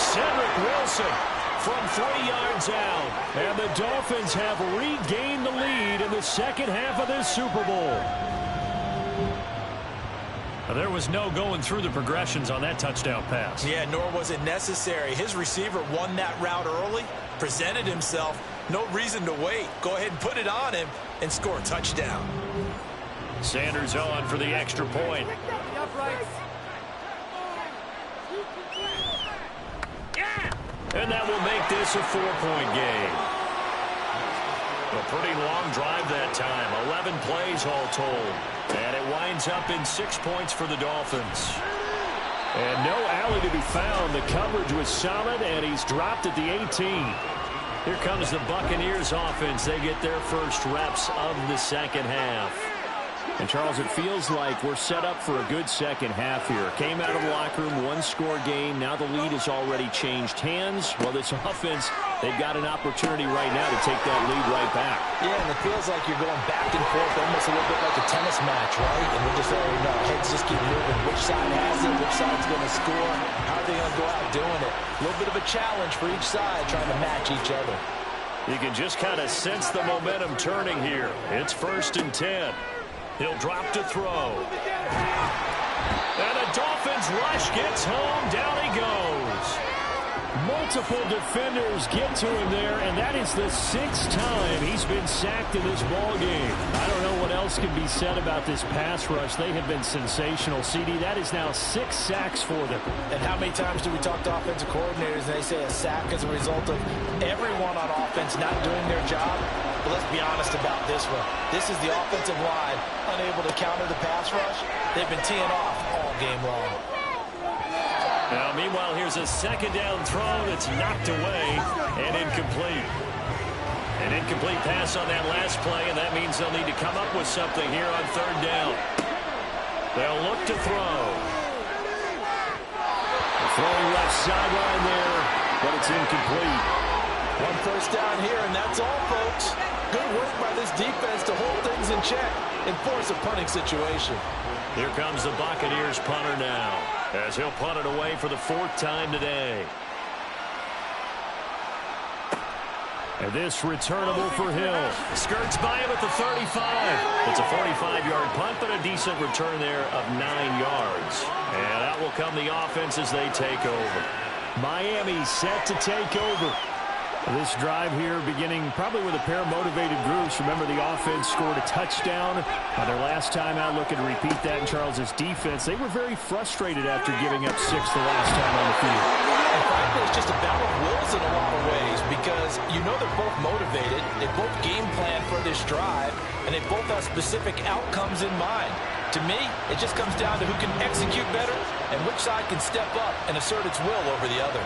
Speaker 2: Cedric Wilson from 3 yards out. And the Dolphins have regained the lead in the 2nd half of this Super Bowl. There was no going through the progressions on that touchdown pass.
Speaker 3: Yeah, nor was it necessary. His receiver won that route early, presented himself. No reason to wait. Go ahead and put it on him and score a touchdown.
Speaker 2: Sanders on for the extra point. And that will make this a 4-point game. A pretty long drive that time. 11 plays all told. And it winds up in 6 points for the Dolphins. And no alley to be found. The coverage was solid, and he's dropped at the 18. Here comes the Buccaneers offense. They get their first reps of the 2nd half. And, Charles, it feels like we're set up for a good 2nd half here. Came out of the locker room, 1-score game. Now the lead has already changed hands. Well, this offense, they've got an opportunity right now to take that lead right back.
Speaker 3: Yeah, and it feels like you're going back and forth, almost a little bit like a tennis match, right? And we're just already know, heads just keep moving. Which side has it? Which side's going to score? How are they going to go out doing it? A little bit of a challenge for each side, trying to match each other.
Speaker 2: You can just kind of sense the momentum turning here. It's 1st and 10. He'll drop to throw. And a Dolphins rush gets home. Down he goes. Multiple defenders get to him there, and that is the 6th time he's been sacked in this ballgame. I don't know what else can be said about this pass rush. They have been sensational. CD, that is now 6 sacks for them.
Speaker 3: And how many times do we talk to offensive coordinators and they say a sack is a result of everyone on offense not doing their job? But let's be honest about this one. This is the offensive line unable to counter the pass rush. They've been teeing off all game long.
Speaker 2: Now, meanwhile, here's a 2nd down throw that's knocked away and incomplete. An incomplete pass on that last play, and that means they'll need to come up with something here on 3rd down. They'll look to throw. Throwing left sideline there, but it's incomplete.
Speaker 3: 1 first down here, and that's all, folks. Good work by this defense to hold things in check and force a punting situation.
Speaker 2: Here comes the Buccaneers punter now, as he'll punt it away for the 4th time today. And this returnable for Hill. Skirts by him at the 35. It's a 45-yard punt, but a decent return there of 9 yards. And out will come the offense as they take over. Miami set to take over. This drive here beginning probably with a pair of motivated groups. Remember, the offense scored a touchdown on their last time out. Looking to repeat that in Charles's defense. They were very frustrated after giving up 6 the last time on the field.
Speaker 3: And frankly, it's just a battle of wills in a lot of ways because you know they're both motivated. They both game plan for this drive, and they both have specific outcomes in mind. To me, it just comes down to who can execute better and which side can step up and assert its will over the other.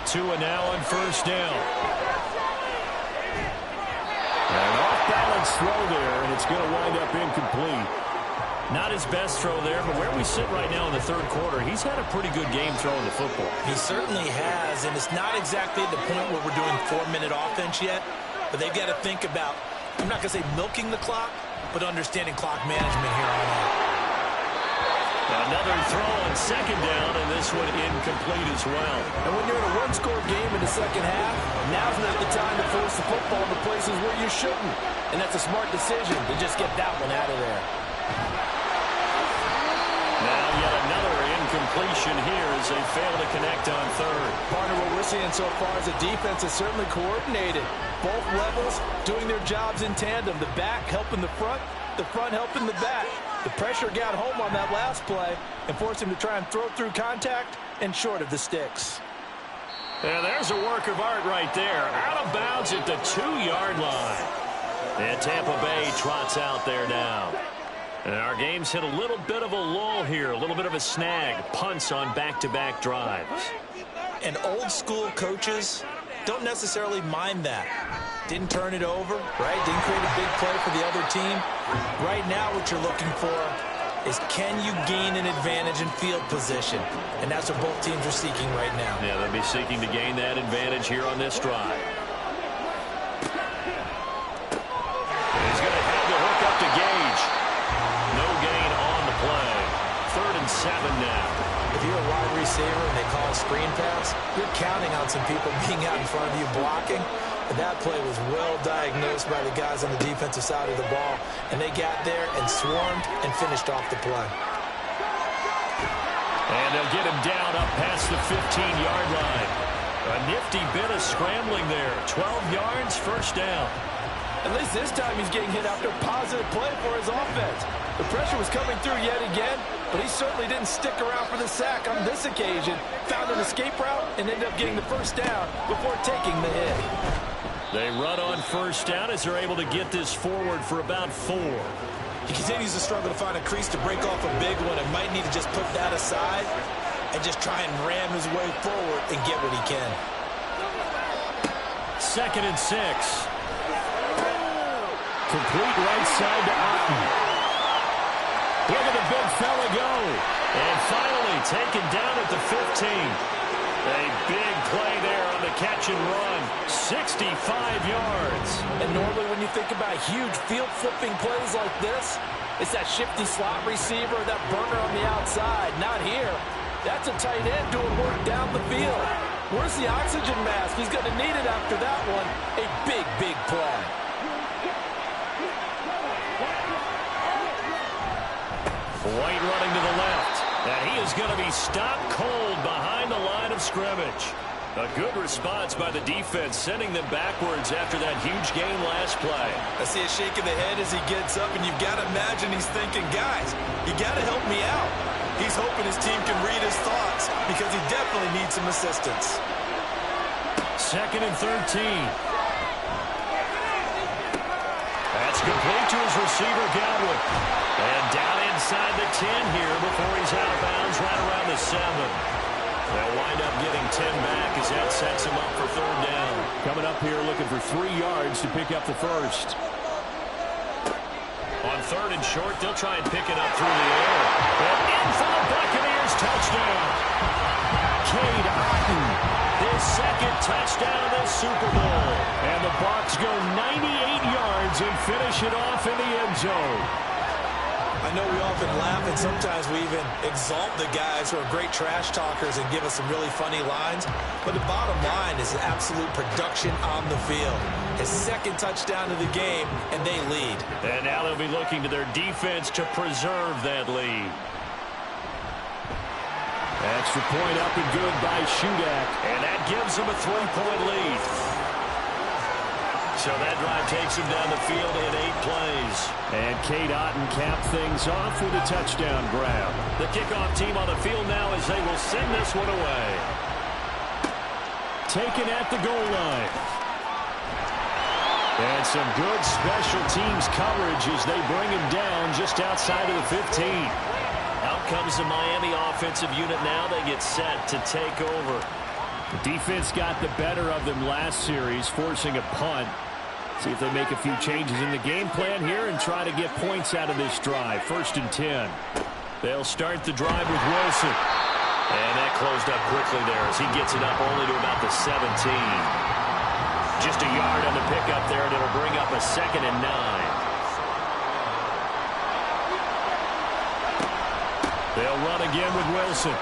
Speaker 2: Tua now on 1st down. An off-balance throw there, and it's going to wind up incomplete. Not his best throw there, but where we sit right now in the 3rd quarter, he's had a pretty good game throwing the football.
Speaker 3: He certainly has, and it's not exactly the point where we're doing 4-minute offense yet, but they've got to think about, I'm not going to say milking the clock, but understanding clock management here on out.
Speaker 2: Another throw on 2nd down, and this one incomplete as well.
Speaker 3: And when you're in a 1-score game in the 2nd half, now's not the time to force the football into places where you shouldn't. And that's a smart decision to just get that one out of there.
Speaker 2: Now yet another incompletion here as they fail to connect on third.
Speaker 5: Partner, what we're seeing so far is the defense is certainly coordinated. Both levels doing their jobs in tandem. The back helping the front helping the back. The pressure got home on that last play and forced him to try and throw through contact and short of the sticks.
Speaker 2: And there's a work of art right there. Out of bounds at the 2-yard line. And Tampa Bay trots out there now. And our game's hit a little bit of a lull here, a little bit of a snag. Punts on back-to-back drives.
Speaker 3: And old-school coaches don't necessarily mind that. Didn't turn it over, right? Didn't create a big play for the other team. Right now what you're looking for is can you gain an advantage in field position? And that's what both teams are seeking right now.
Speaker 2: Yeah, they'll be seeking to gain that advantage here on this drive. He's going to have to hook up to Gage. No gain on the play. 3rd and 7 now.
Speaker 3: If you're a wide receiver and they call a screen pass, you're counting on some people being out in front of you blocking. And that play was well diagnosed by the guys on the defensive side of the ball. And they got there and swarmed and finished off the play.
Speaker 2: And they'll get him down up past the 15-yard line. A nifty bit of scrambling there. 12 yards, first down.
Speaker 5: At least this time he's getting hit after a positive play for his offense. The pressure was coming through yet again, but he certainly didn't stick around for the sack on this occasion. Found an escape route and ended up getting the first down before taking the hit.
Speaker 2: They run on first down as they're able to get this forward for about 4.
Speaker 3: He continues to struggle to find a crease to break off a big one and might need to just put that aside and just try and ram his way forward and get what he can.
Speaker 2: 2nd and 6. Complete right side to Otten. Look at the big fella go. And finally taken down at the 15. A big play there on the catch and run. 65 yards.
Speaker 5: And normally when you think about huge field flipping plays like this, it's that shifty slot receiver, that burner on the outside. Not here. That's a tight end doing work down the field. Where's the oxygen mask? He's going to need it after that one. A big, big play.
Speaker 2: White running to the left. And he is going to be stopped cold behind the line of scrimmage. A good response by the defense, sending them backwards after that huge gain last play.
Speaker 3: I see a shake of the head as he gets up, and you've got to imagine he's thinking, guys, you got to help me out. He's hoping his team can read his thoughts because he definitely needs some assistance.
Speaker 2: 2nd and 13. That's complete to his receiver, Godwin. And down inside the 10 here before he's out of bounds right around the 7. They'll wind up getting 10 back as that sets him up for 3rd down.
Speaker 4: Coming up here looking for 3 yards to pick up the first.
Speaker 2: On 3rd and short, they'll try and pick it up through the air. And in for the Buccaneers touchdown. Cade Otton, his 2nd touchdown of this Super Bowl. And the Bucs go 98 yards and finish it off in the end zone.
Speaker 3: I know we often laugh, and sometimes we even exalt the guys who are great trash talkers and give us some really funny lines. But the bottom line is absolute production on the field. His 2nd touchdown of the game, and they lead.
Speaker 2: And now they'll be looking to their defense to preserve that lead.
Speaker 4: Extra point up and good by Shudak.
Speaker 2: And that gives them a 3-point lead. So that drive takes him down the field in 8 plays.
Speaker 4: And Cade Otton capped things off with a touchdown grab.
Speaker 2: The kickoff team on the field now as they will send this one away.
Speaker 4: Taken at the goal line. And some good special teams coverage as they bring him down just outside of the 15.
Speaker 2: Out comes the Miami offensive unit now. They get set to take over.
Speaker 4: The defense got the better of them last series, forcing a punt. See if they make a few changes in the game plan here and try to get points out of this drive. 1st and 10.
Speaker 2: They'll start the drive with Wilson. And that closed up quickly there as he gets it up only to about the 17. Just a yard on the pickup there, and it'll bring up a 2nd and 9.
Speaker 4: They'll run again with Wilson.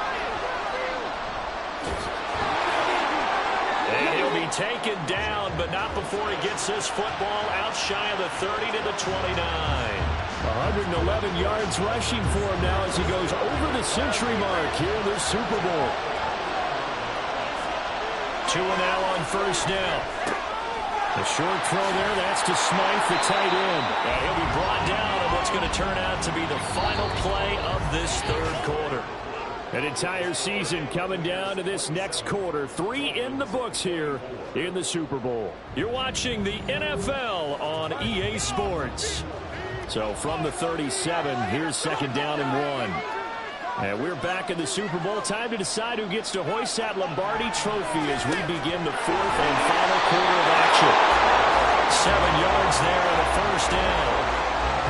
Speaker 2: And he'll be taken down, but not before he gets this football out shy of the 30 to the 29.
Speaker 4: 211 yards rushing for him now as he goes over the century mark here in the Super Bowl. Tua now on first down. A short throw there, that's to Smythe, the tight end.
Speaker 2: And he'll be brought down on what's going to turn out to be the final play of this third quarter.
Speaker 4: An entire season coming down to this next quarter. 3 in the books here in the Super Bowl. You're watching the NFL on EA Sports. So from the 37, here's second down and 1. And we're back in the Super Bowl. Time to decide who gets to hoist that Lombardi Trophy as we begin the fourth and final quarter of action. 7 yards there and a first down.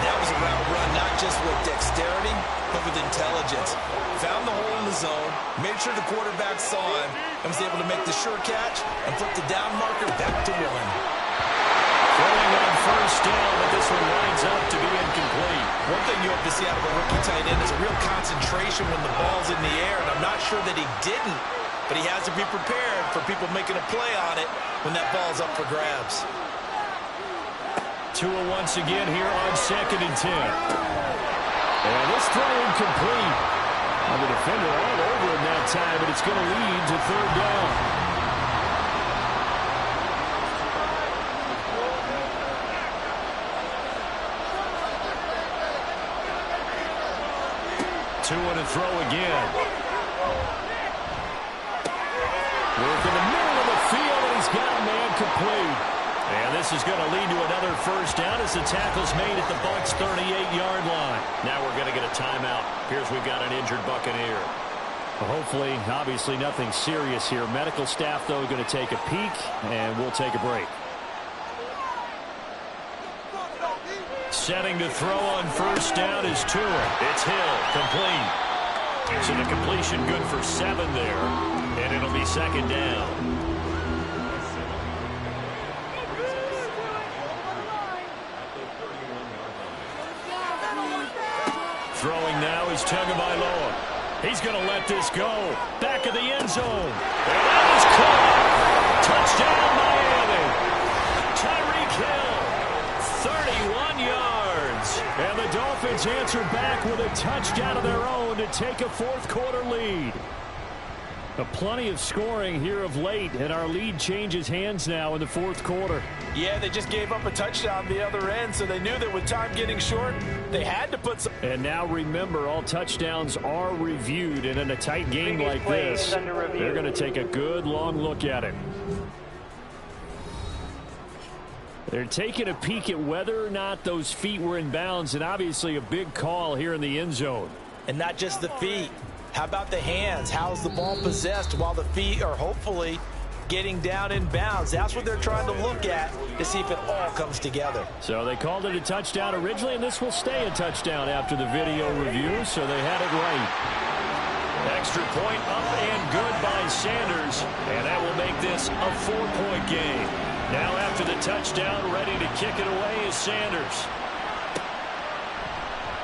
Speaker 3: That was a route run, not just with dexterity, but with intelligence. Found the hole in the zone, made sure the quarterback saw him, and was able to make the sure catch and flip the down marker back to 1.
Speaker 2: Throwing on first down, but this one winds up to be incomplete.
Speaker 3: One thing you hope to see out of a rookie tight end is a real concentration when the ball's in the air, and I'm not sure that he didn't, but he has to be prepared for people making a play on it when that ball's up for grabs.
Speaker 4: Tua once again here on second and 10. And this throw incomplete. And the defender all over him that time, but it's going to lead to third down. Tua to throw again. Work in the middle of the field, and he's got a man complete. And this is going to lead to another first down as the tackle's made at the Bucs' 38-yard line.
Speaker 2: Now we're going to get a timeout. Here's we've got an injured Buccaneer.
Speaker 4: Hopefully, obviously nothing serious here. Medical staff, though, going to take a peek, and we'll take a break.
Speaker 2: Setting to throw on first down is Tua. It's Hill, complete. So the completion good for 7 there, and it'll be second down.
Speaker 4: Throwing now is Tagovailoa. He's going to let this go. Back of the end zone. And that is caught. Touchdown, Miami. Tyreek Hill, 31 yards. And the Dolphins answer back with a touchdown of their own to take a fourth quarter lead. Plenty of scoring here of late, and our lead changes hands now in the fourth quarter.
Speaker 5: Yeah, they just gave up a touchdown the other end, so they knew that with time getting short, they had to put some...
Speaker 4: And now remember, all touchdowns are reviewed, and in a tight game like this, they're going to take a good long look at it. They're taking a peek at whether or not those feet were in bounds, and obviously a big call here in the end zone.
Speaker 3: And not just the feet. How about the hands? How's the ball possessed while the feet are hopefully getting down in bounds? That's what they're trying to look at to see if it all comes together.
Speaker 4: So they called it a touchdown originally, and this will stay a touchdown after the video review, so they had it right.
Speaker 2: Extra point up and good by Sanders, and that will make this a 4-point game. Now after the touchdown, ready to kick it away is Sanders.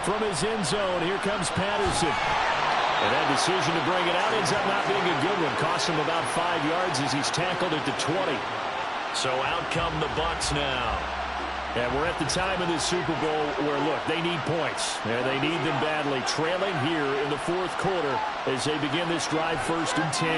Speaker 4: From his end zone, here comes Patterson. And that decision to bring it out ends up not being a good one. Costs him about 5 yards as he's tackled at the 20.
Speaker 2: So out come the Bucs now.
Speaker 4: And we're at the time of this Super Bowl where, look, they need points. And they need them badly. Trailing here in the fourth quarter as they begin this drive first and 10.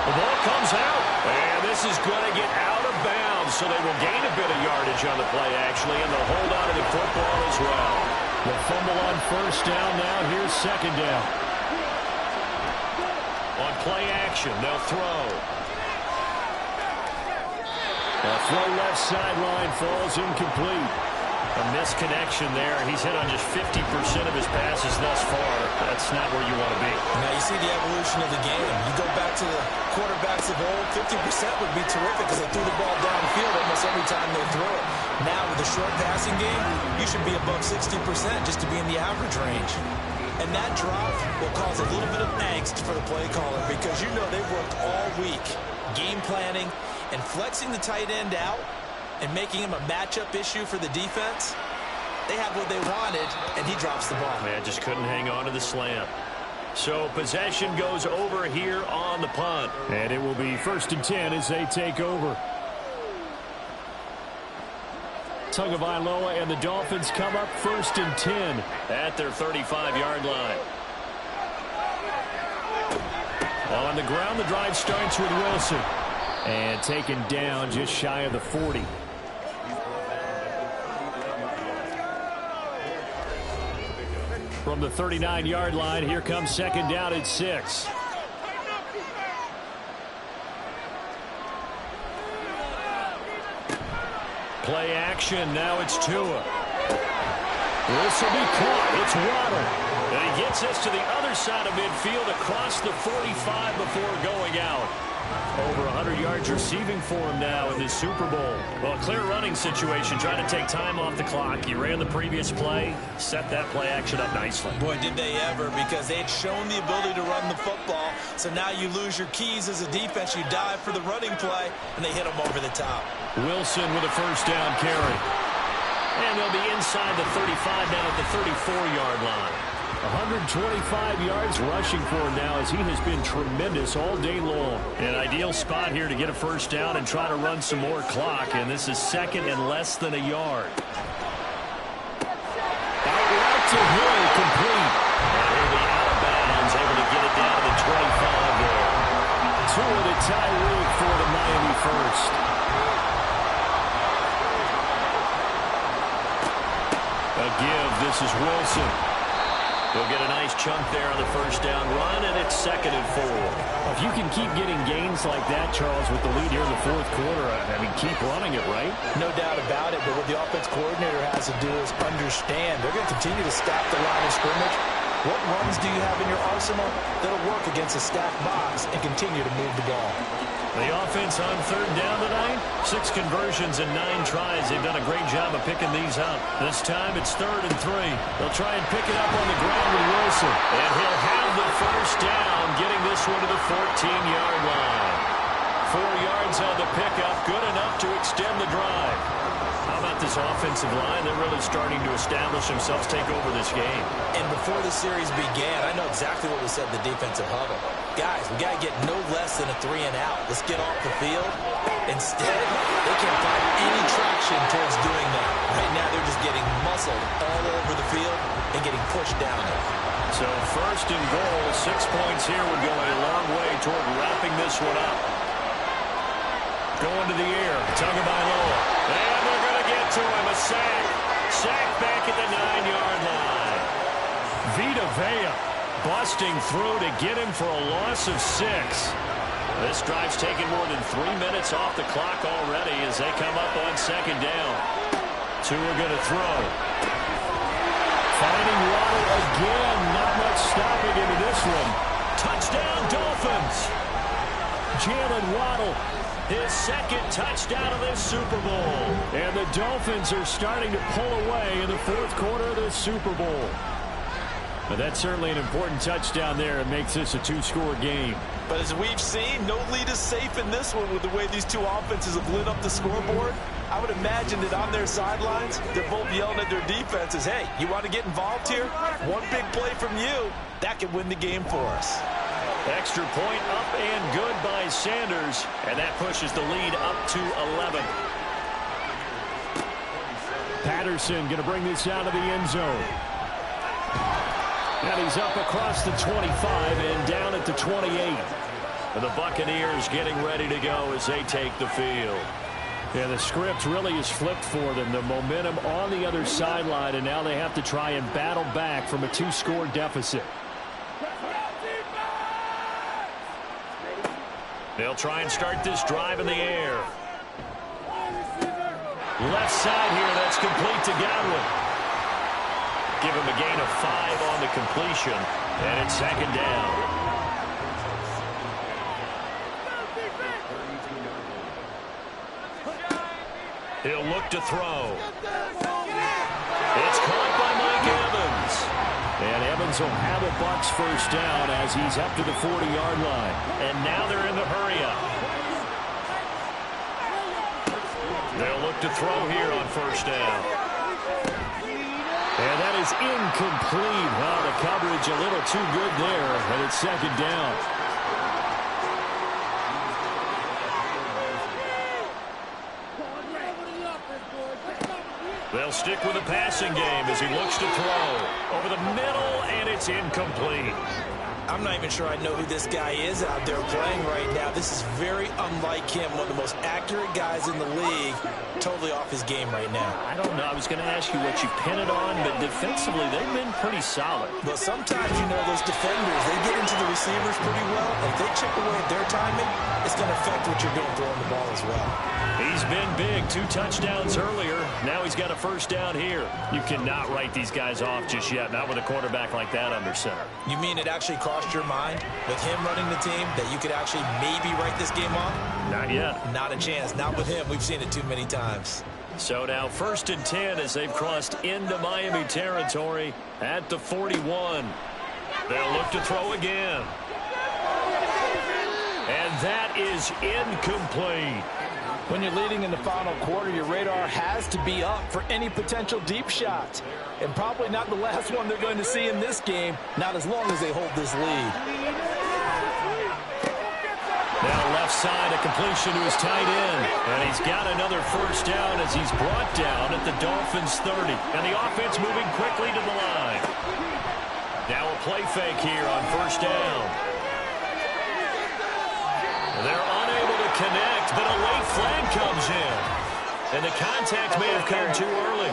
Speaker 2: The ball comes out. And this is going to get out of bounds. So they will gain a bit of yardage on the play, actually, and they'll hold on to the football as well.
Speaker 4: The fumble on first down now. Here's second down.
Speaker 2: On play action, they'll throw.
Speaker 4: A throw left sideline falls incomplete.
Speaker 2: A misconnection there. He's hit on just 50% of his passes thus far. That's not where you want to be.
Speaker 3: Now you see the evolution of the game. You go back to the quarterbacks of old, 50% would be terrific because they threw the ball downfield almost every time they threw it. Now with the short passing game, you should be above 60% just to be in the average range. And that drop will cause a little bit of angst for the play caller because you know they've worked all week game planning and flexing the tight end out and making him a matchup issue for the defense. They have what they wanted, and he drops the ball.
Speaker 2: Man, just couldn't hang on to the slam. So possession goes over here on the punt.
Speaker 4: And it will be first and 10 as they take over. Tagovailoa and the Dolphins come up 1st and 10 at their 35-yard line. On the ground, the drive starts with Wilson. And taken down just shy of the 40. From the 39-yard line, here comes 2nd down at 6. Play action. Now it's Tua. This will be caught. It's Waddle. And he gets us to the other side of midfield across the 45 before going out. Over 100 yards receiving for him now in this Super Bowl. Well, clear running situation, trying to take time off the clock. You ran the previous play, set that play action up nicely.
Speaker 3: Boy, did they ever, because they had shown the ability to run the football. So now you lose your keys as a defense. You dive for the running play, and they hit them over the top.
Speaker 4: Wilson with a 1st down carry. And they'll be inside the 35 now at the 34-yard line. 125 yards rushing for him now as he has been tremendous all day long. An ideal spot here to get a 1st down and try to run some more clock, and this is 2nd and less than a yard. Out to Hill, complete. And he'll be out of bounds, able to get it down to the 25 there. Tua to Tyreek for the Miami 1st. A give, this is Wilson. He'll get a nice chunk there on the 1st down run, and it's 2nd and 4. If you can keep getting gains like that, Charles, with the lead here in the 4th quarter, I mean, keep running it, right?
Speaker 5: No doubt about it, but what the offense coordinator has to do is understand they're going to continue to stack the line of scrimmage. What runs do you have in your arsenal that'll work against a stacked box and continue to move the ball?
Speaker 4: The offense on 3rd down tonight, 6 conversions and 9 tries. They've done a great job of picking these up. This time it's 3rd and 3. They'll try and pick it up on the ground with Wilson. And he'll have the 1st down, getting this one to the 14-yard line. 4 yards on the pickup, good enough to extend the drive. How about this offensive line? They're really starting to establish themselves, take over this game.
Speaker 3: And before the series began, I know exactly what we said in the defensive huddle. Guys, we got to get no less than a 3 and out. Let's get off the field. Instead, they can't find any traction towards doing that. Right now, they're just getting muscled all over the field and getting pushed down there.
Speaker 4: So 1st and goal, 6 points here would go a long way toward wrapping this one up. Going to the air, Tagovailoa. And they're going to get to him, a sack. Sack back at the 9-yard line. Vita Vea busting through to get him for a loss of 6. This drive's taken more than 3 minutes off the clock already as they come up on 2nd down. Tua going to throw. Finding Waddle again. Not much stopping into this one. Touchdown, Dolphins. Jalen Waddle, his 2nd touchdown of this Super Bowl. And the Dolphins are starting to pull away in the 4th quarter of this Super Bowl. But that's certainly an important touchdown there. It makes this a 2-score game.
Speaker 3: But as we've seen, no lead is safe in this one with the way these two offenses have lit up the scoreboard. I would imagine that on their sidelines, they're both yelling at their defenses, hey, you want to get involved here? One big play from you, that could win the game for us.
Speaker 4: Extra point up and good by Sanders. And that pushes the lead up to 11. Patterson going to bring this out of the end zone. And he's up across the 25 and down at the 28. And the Buccaneers getting ready to go as they take the field. Yeah, the script really is flipped for them. The momentum on the other sideline, and now they have to try and battle back from a 2-score deficit. They'll try and start this drive in the air. Left side here, that's complete to Godwin. Give him a gain of 5 on the completion, and it's 2nd down. He'll look to throw. It's caught by Mike Evans. And Evans will have a Bucs 1st down as he's up to the 40-yard line. And now they're in the hurry-up. They'll look to throw here on 1st down. And that is incomplete. Well, the coverage a little too good there, and it's 2nd down. They'll stick with the passing game as he looks to throw. Over the middle, and it's incomplete.
Speaker 5: I'm not even sure I know who this guy is out there playing right now. This is very unlike him, one of the most accurate guys in the league. Totally off his game right now.
Speaker 4: I don't know. I was going to ask you what you pin it on, but defensively, they've been pretty solid.
Speaker 5: Well, sometimes, those defenders, they get into the receivers pretty well. If they chip away at their timing, it's going to affect what you're doing throwing the ball as well.
Speaker 4: He's been big. 2 touchdowns earlier. Now he's got a first down here. You cannot write these guys off just yet, not with a quarterback like that under center.
Speaker 5: You mean it actually crossed your mind with him running the team that you could actually maybe write this game off?
Speaker 4: Not yet.
Speaker 5: Not a chance. Not with him. We've seen it too many times.
Speaker 4: So now 1st and 10 as they've crossed into Miami territory at the 41. They'll look to throw again. And that is incomplete.
Speaker 5: When you're leading in the final quarter, your radar has to be up for any potential deep shots. And probably not the last one they're going to see in this game, not as long as they hold this lead.
Speaker 4: Now left side, a completion to his tight end. And he's got another first down as he's brought down at the Dolphins' 30. And the offense moving quickly to the line. Now a play fake here on first down. They're unable to connect, but a late flag comes in. And the contact may have come too early.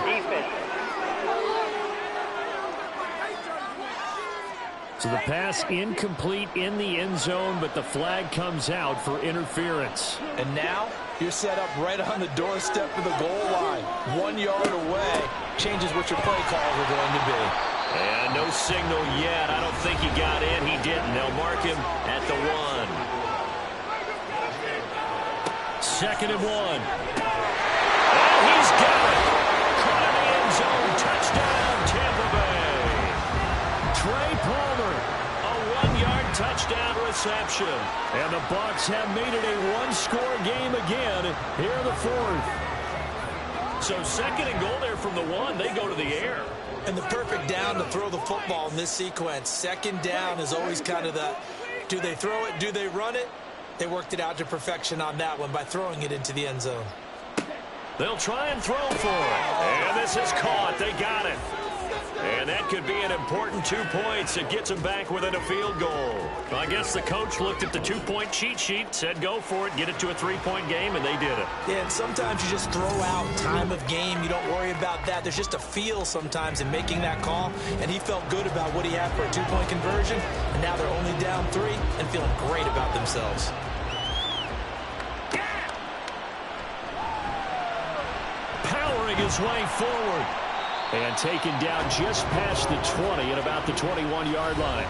Speaker 4: So the pass incomplete in the end zone, but the flag comes out for interference.
Speaker 5: And now you're set up right on the doorstep of the goal line. 1 yard away changes what your play calls are going to be.
Speaker 4: And no signal yet. I don't think he got in. He didn't. They'll mark him at the 1. 2nd and 1. And he's got it. Caught in the end zone. Touchdown, Tampa Bay. Trey Palmer, a 1-yard touchdown reception. And the Bucs have made it a 1-score game again here in the 4th. So 2nd and goal there from the 1. They go to the air.
Speaker 5: And the perfect down to throw the football in this sequence. 2nd down is always kind of the, do they throw it, do they run it? They worked it out to perfection on that one by throwing it into the end zone.
Speaker 4: They'll try and throw for it. And this is caught. They got it. And that could be an important 2 points. It gets them back within a field goal. I guess the coach looked at the 2-point cheat sheet, said go for it, get it to a 3-point game, and they did it.
Speaker 5: Yeah, and sometimes you just throw out time of game. You don't worry about that. There's just a feel sometimes in making that call, and he felt good about what he had for a 2-point conversion, and now they're only down 3 and feeling great about themselves.
Speaker 4: Powering his way forward. And taken down just past the 20 at about the 21-yard line.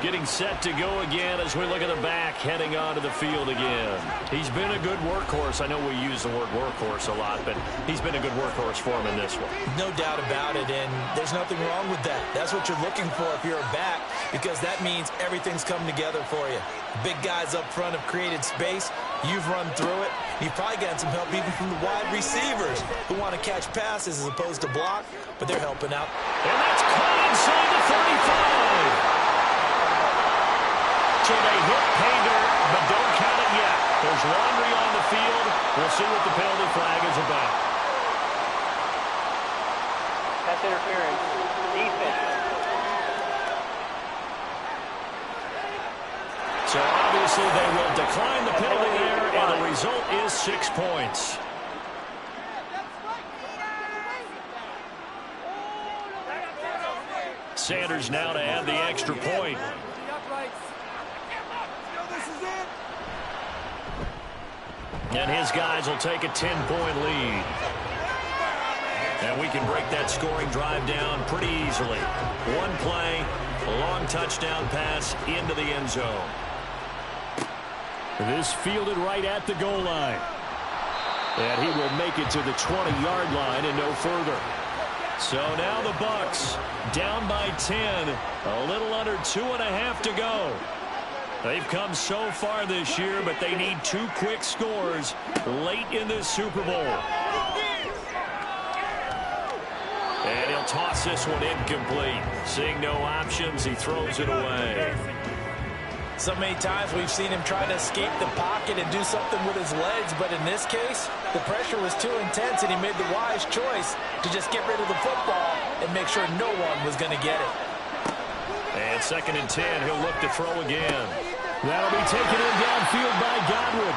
Speaker 4: Getting set to go again as we look at the back, heading onto the field again. He's been a good workhorse. I know we use the word workhorse a lot, but he's been a good workhorse for him in this one.
Speaker 5: No doubt about it, and there's nothing wrong with that. That's what you're looking for if you're a back, because that means everything's come together for you. Big guys up front have created space. You've run through it. You've probably gotten some help even from the wide receivers who want to catch passes as opposed to block, but they're helping out.
Speaker 4: And that's caught inside the 35. So they hit pay dirt, but don't count it yet. There's laundry on the field. We'll see what the penalty flag is about.
Speaker 6: That's interference. Defense.
Speaker 4: So obviously they will decline the penalty there, and the result is 6 points. Sanders now to add the extra point. And his guys will take a 10-point lead. And we can break that scoring drive down pretty easily. One play, a long touchdown pass into the end zone. This fielded right at the goal line. And he will make it to the 20-yard line and no further. So now the Bucs down by 10. A little under 2.5 to go. They've come so far this year, but they need 2 quick scores late in this Super Bowl. And he'll toss this one incomplete. Seeing no options, he throws it away.
Speaker 5: So many times we've seen him try to escape the pocket and do something with his legs, but in this case, the pressure was too intense, and he made the wise choice to just get rid of the football and make sure no one was going to get it.
Speaker 4: And 2nd and 10, he'll look to throw again. That'll be taken in downfield by Godwin.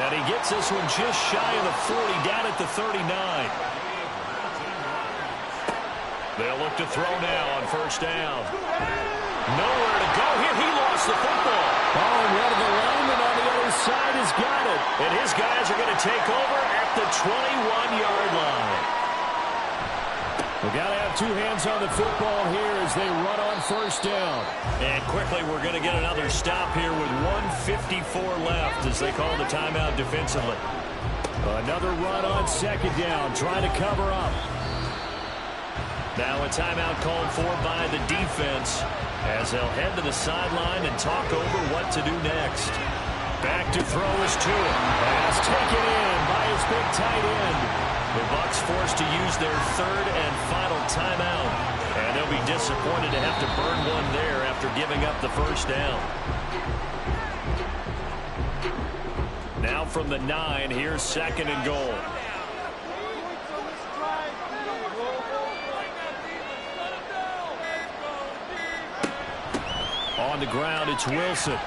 Speaker 4: And he gets this one just shy of the 40, down at the 39. They'll look to throw now on 1st down. Nowhere to go here. He lost the football. Oh, and one of the linemen on the other side has got it. And his guys are going to take over at the 21-yard line. We've got to have 2 hands on the football here as they run on 1st down. And quickly, we're going to get another stop here with 1:54 left as they call the timeout defensively. Another run on 2nd down, trying to cover up. Now a timeout called for by the defense as they'll head to the sideline and talk over what to do next. Back to throw is Tua. Pass taken in by his big tight end. The Bucs forced to use their 3rd and final timeout. And they'll be disappointed to have to burn one there after giving up the 1st down. Now from the 9, here's 2nd and goal. On the ground, it's Wilson.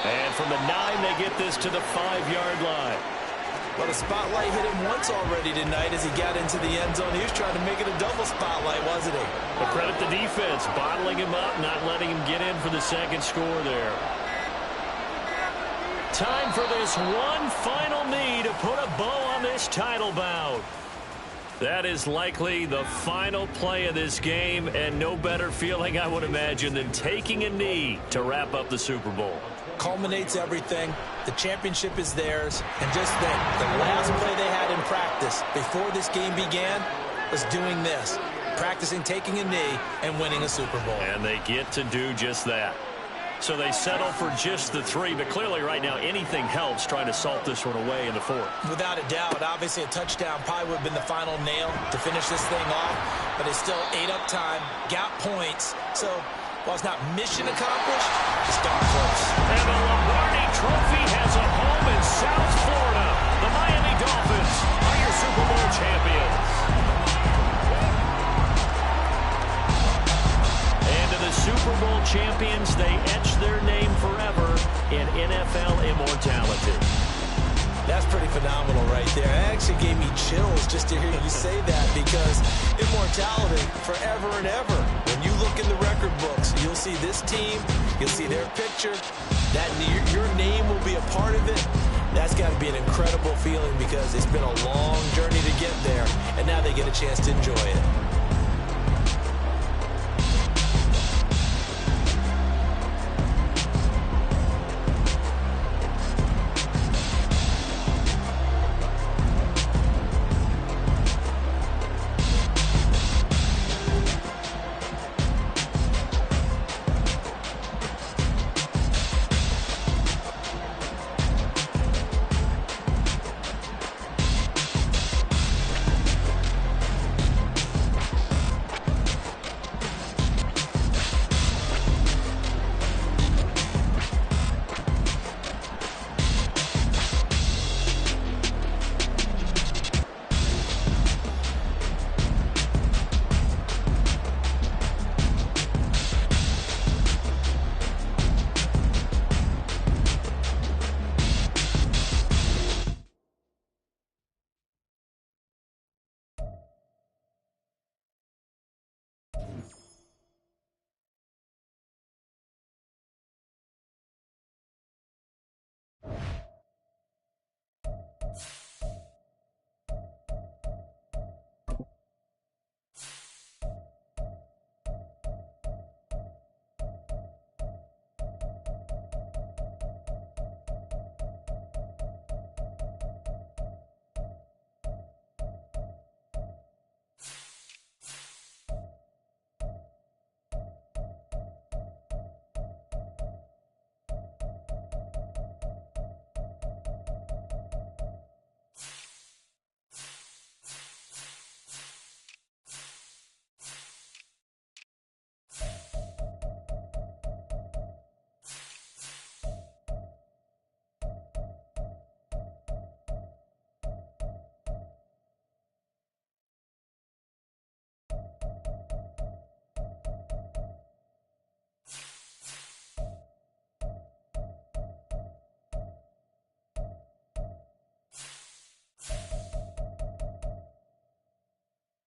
Speaker 4: And from the 9, they get this to the 5-yard line.
Speaker 5: Well, the spotlight hit him once already tonight as he got into the end zone. He was trying to make it a double spotlight, wasn't he?
Speaker 4: But credit the defense, bottling him up, not letting him get in for the 2nd score there. Time for this one final knee to put a bow on this title bout. That is likely the final play of this game, and no better feeling, I would imagine, than taking a knee to wrap up the Super Bowl.
Speaker 5: Culminates everything. The championship is theirs. And just think, the last play they had in practice before this game began was doing this, practicing taking a knee and winning a Super Bowl.
Speaker 4: And they get to do just that. So they settle for just the 3, but clearly right now anything helps trying to salt this one away in the 4th.
Speaker 5: Without a doubt, obviously a touchdown probably would have been the final nail to finish this thing off, but they still ate up time, got points. So while it's not mission accomplished, it's darn close.
Speaker 4: And the Lombardi Trophy has a home in South Florida. The Miami Dolphins are your Super Bowl champions. The Super Bowl champions, they etch their name forever in NFL immortality.
Speaker 5: That's pretty phenomenal right there. It actually gave me chills just to hear you say that, because immortality forever and ever. When you look in the record books, you'll see this team, you'll see their picture, that your name will be a part of it. That's got to be an incredible feeling because it's been a long journey to get there, and now they get a chance to enjoy it.